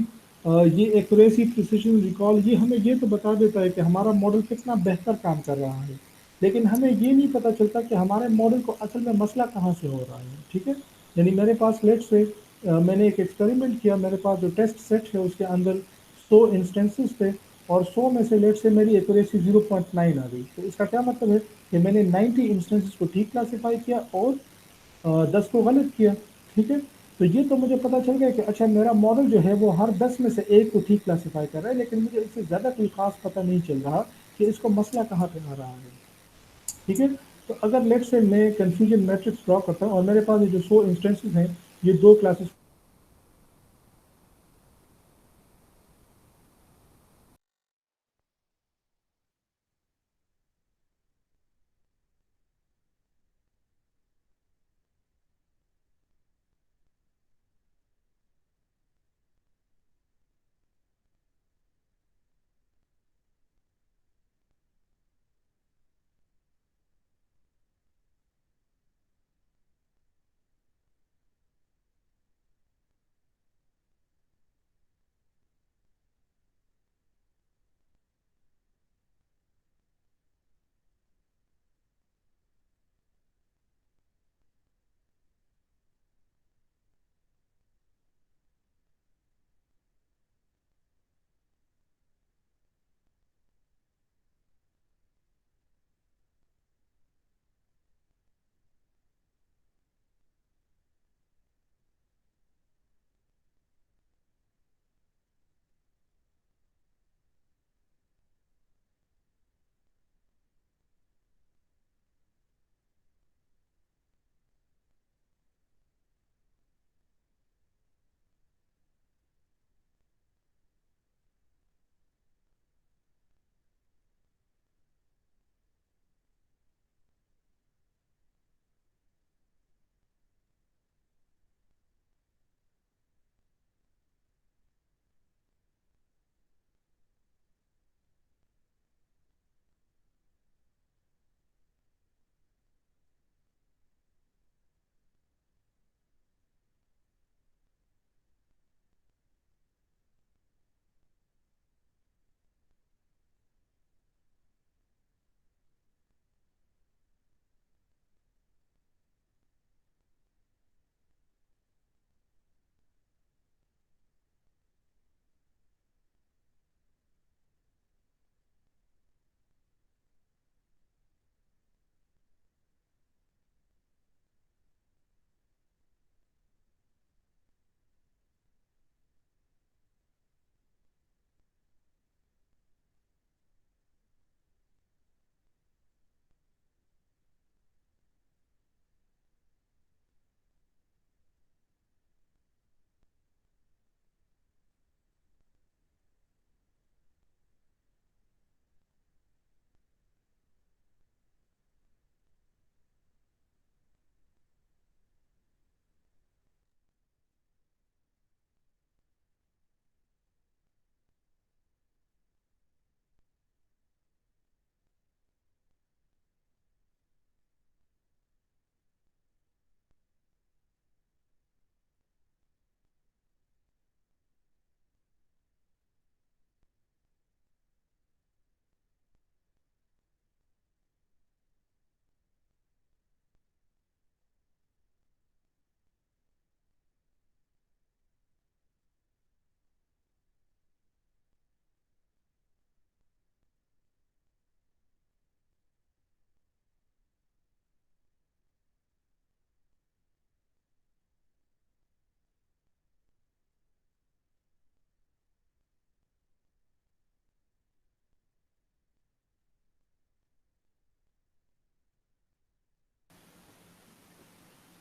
ये एक्यूरेसी प्रिसिशन रिकॉल ये हमें ये तो बता देता है कि हमारा मॉडल कितना बेहतर काम कर रहा है, लेकिन हमें ये नहीं पता चलता कि हमारे मॉडल को असल में मसला कहाँ से हो रहा है। ठीक है। यानी मेरे पास लेट से मैंने एक एक्सपेरिमेंट किया, मेरे पास जो टेस्ट सेट है उसके अंदर 100 इंस्टेंसेस थे और 100 में से लेट से मेरी एक्यूरेसी 0.9 आ गई। तो इसका क्या मतलब है कि मैंने 90 इंस्टेंसेस को ठीक क्लासीफाई किया और 10 को गलत किया। ठीक है। तो ये तो मुझे पता चल गया कि अच्छा मेरा मॉडल जो है वो हर 10 में से एक को ठीक क्लासीफाई कर रहा है, लेकिन मुझे इससे ज़्यादा कोई खास पता नहीं चल रहा कि इसको मसला कहाँ पे आ रहा है। ठीक है। तो अगर लेट से मैं कंफ्यूजन मैट्रिक्स ड्रॉ करता हूँ और मेरे पास ये जो 100 इंस्टेंसेस हैं ये दो क्लासेस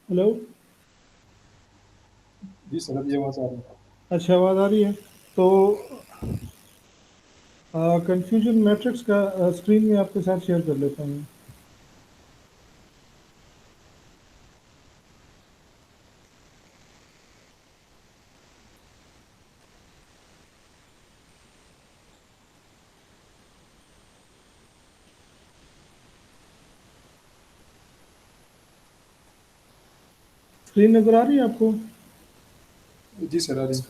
हेलो। जी सर, अभी आवाज़ आ रही है। अच्छा, आवाज़ आ रही है। तो कंफ्यूजन मैट्रिक्स का स्क्रीन में आपके साथ शेयर कर लेता हूँ। स्क्रीन नज़र आ रही है आपको? जी सर, आ रही है।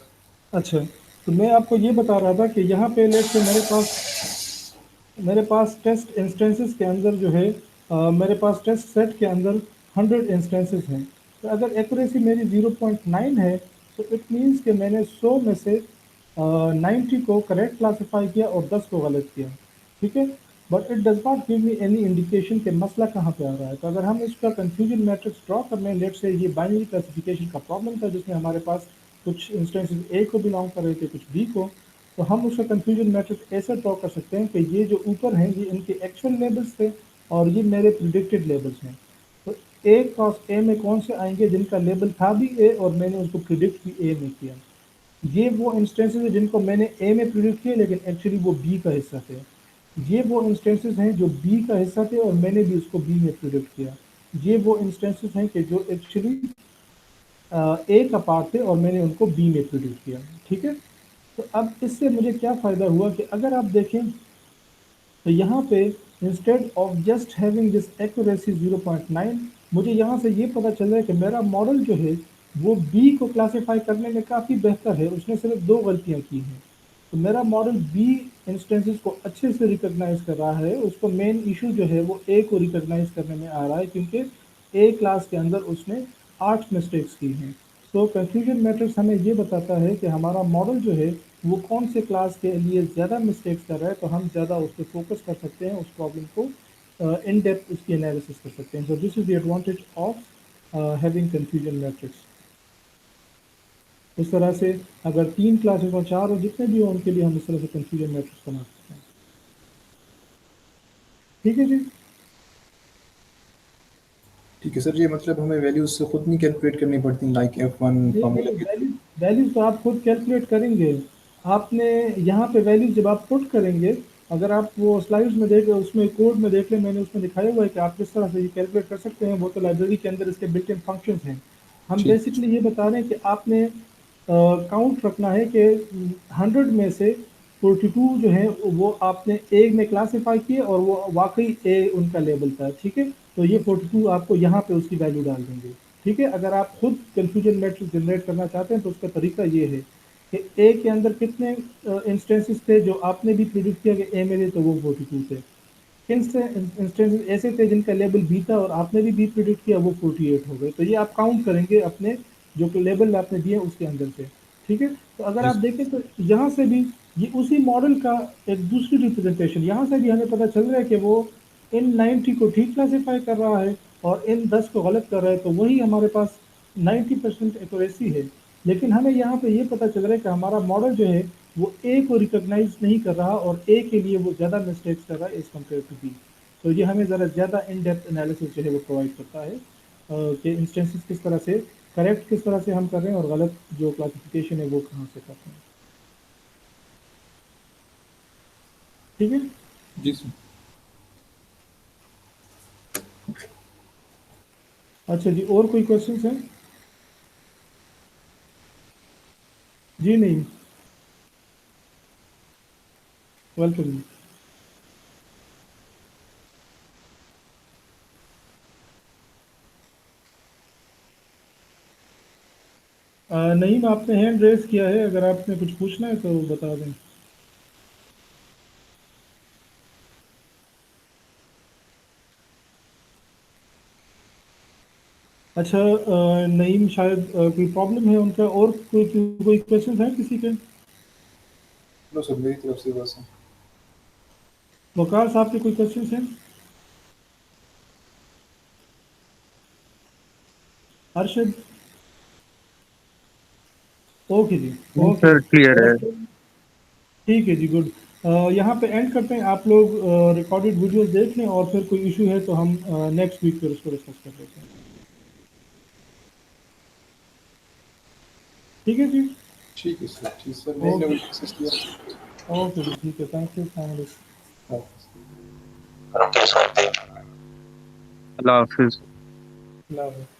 अच्छा, तो मैं आपको ये बता रहा था कि यहाँ पे लेट से मेरे पास टेस्ट इंस्टेंसेस के अंदर जो है मेरे पास टेस्ट सेट के अंदर 100 इंस्टेंसेस हैं। तो अगर एक्यूरेसी मेरी 0.9 है तो इट मीन्स कि मैंने 100 में से 90 को करेक्ट क्लासीफाई किया और 10 को गलत किया। ठीक है, but it does not give me any indication कि मसला कहाँ पे आ रहा है। तो अगर हम इसका कंफ्यूजन मैट्रिक्स ड्रॉ कर लें, लेट से ये बाइनरी क्लासिफिकेशन का प्रॉब्लम था जिसमें हमारे पास कुछ इंस्टेंसेस ए को बिलोंग कर रहे थे, कुछ बी को। तो हम उसका कंफ्यूजन मैट्रिक्स ऐसे ड्रॉ कर सकते हैं कि ये जो ऊपर हैं ये इनके एक्चुअल लेबल्स थे और ये मेरे प्रिडिक्टेड लेबल्स हैं। तो ए क्रॉस ए में कौन से आएंगे जिनका लेबल था भी ए और मैंने उसको प्रिडिक्ट भी ए में किया। ये वो इंस्टेंसेस हैं जिनको मैंने ए में प्रिडिक्ट किया लेकिन एक्चुअली वो बी का हिस्सा थे। ये वो इंस्टेंसेस हैं जो बी का हिस्सा थे और मैंने भी उसको बी में प्रिडिक्ट किया। ये वो इंस्टेंसेस हैं कि जो एक्चुअली ए का पार्ट थे और मैंने उनको बी में प्रिडिक्ट किया। ठीक है, तो अब इससे मुझे क्या फ़ायदा हुआ कि अगर आप देखें तो यहाँ पे instead of just having this accuracy 0.9 मुझे यहाँ से ये पता चल रहा है कि मेरा मॉडल जो है वो बी को क्लासिफाई करने में काफ़ी बेहतर है। उसने सिर्फ 2 गलतियाँ की हैं। तो मेरा मॉडल बी इंस्टेंसेस को अच्छे से रिकॉग्नाइज कर रहा है। उसको मेन इशू जो है वो ए को रिकॉग्नाइज करने में आ रहा है क्योंकि ए क्लास के अंदर उसने 8 मिस्टेक्स की हैं। तो कंफ्यूजन मैट्रिक्स हमें ये बताता है कि हमारा मॉडल जो है वो कौन से क्लास के लिए ज़्यादा मिस्टेक्स कर रहा है, तो हम ज़्यादा उस पर फोकस कर सकते हैं, उस प्रॉब्लम को इन डेप्थ उसकी एनालिसिस कर सकते हैं। So this is the advantage of having confusion matrix. इस तरह से अगर 3 क्लासेस और 4 और जितने भी हो उनके लिए हम इस तरह से कंफ्यूजन मैट्रिक्स बना सकते हैं। ठीक है जी। ठीक है सर, ये मतलब हमें वैल्यूज़ खुद नहीं कैलकुलेट करनी पड़ती, लाइक F1 नहीं फार्मूला नहीं, के थ्रू? वैल्यूज तो आप खुद कैलकुलेट करेंगे। आपने यहाँ पे वैल्यूज जब आप पुट करेंगे, अगर आप वो स्लाइड्स में देख उसमें कोड में देख लें, मैंने उसमें दिखाया हुआ है कि आप किस तरह से ये कैलकुलेट कर सकते हैं। वो तो लाइब्रेरी के अंदर इसके बिल्ट इन फंक्शंस हैं। हम ठीक। बेसिकली ये बता रहे हैं कि आपने काउंट रखना है कि 100 में से 42 जो है वो आपने ए में क्लासीफाई किए और वो वाकई ए उनका लेवल था। ठीक है, तो ये 42 आपको यहाँ पे उसकी वैल्यू डाल देंगे। ठीक है, अगर आप खुद कंफ्यूजन मैट्रिक्स जनरेट करना चाहते हैं तो उसका तरीका ये है कि ए के अंदर कितने इंस्टेंसेस थे जो आपने भी प्रिडिक्ट किया कि ए में थे, तो वो 42 थे। इंस्टेंसेस ऐसे थे जिनका लेबल बी था और आपने भी बी प्रिडिक्ट किया, वो 48 हो गए। तो ये आप काउंट करेंगे अपने जो लेबल आपने दिए उसके अंदर से। ठीक है, तो अगर जी आप देखें तो यहाँ से भी ये उसी मॉडल का एक दूसरी रिप्रेजेंटेशन, यहाँ से भी हमें पता चल रहा है कि वो इन 90 को ठीक क्लासीफाई कर रहा है और इन 10 को गलत कर रहा है। तो वही हमारे पास 90% एक्यूरेसी है। लेकिन हमें यहाँ पे ये पता चल रहा है कि हमारा मॉडल जो है वो ए को रिकॉग्नाइज नहीं कर रहा और ए के लिए वो ज़्यादा मिस्टेक्स कर रहा है एज कम्पेयर टू बी। तो ये हमें ज़रा ज़्यादा इन डेप्थ एनालिसिस जो है वो प्रोवाइड करता है कि इंस्टेंसेस किस तरह से करेक्ट किस तरह से हम कर रहे हैं और गलत जो क्लासिफिकेशन है वो कहाँ से कर रहे हैं। ठीक है। जी सर। अच्छा जी, और कोई क्वेश्चंस हैं? जी नहीं, वेलकम जी। नहीं, आपने हैंड रेज किया है, अगर आपने कुछ पूछना है तो बता दें। अच्छा, नईम शायद कोई प्रॉब्लम है उनका, और कोई क्वेश्चन है किसी के? नो सर, मेरी तरफ से बस है। वकार साहब के कोई क्वेश्चन हैं? अर्शद? ओके जी। नहीं ओके। सर, क्लियर है। ठीक है जी, गुड। यहाँ पे एंड करते हैं। आप लोग रिकॉर्डेड वीडियोस देख लें और फिर कोई इशू है तो हम नेक्स्ट वीक फिर उसको डिस्कस कर लेते हैं। ठीक है जी। ठीक है सर, ठीक सर, नई ओके। नई कोशिश किया। ओके जी, ठीक है, थैंक यू, अस्सलाम वालेकुम। हाँ। अल्लाह हाफिज। अल्लाह हाफ़िज़।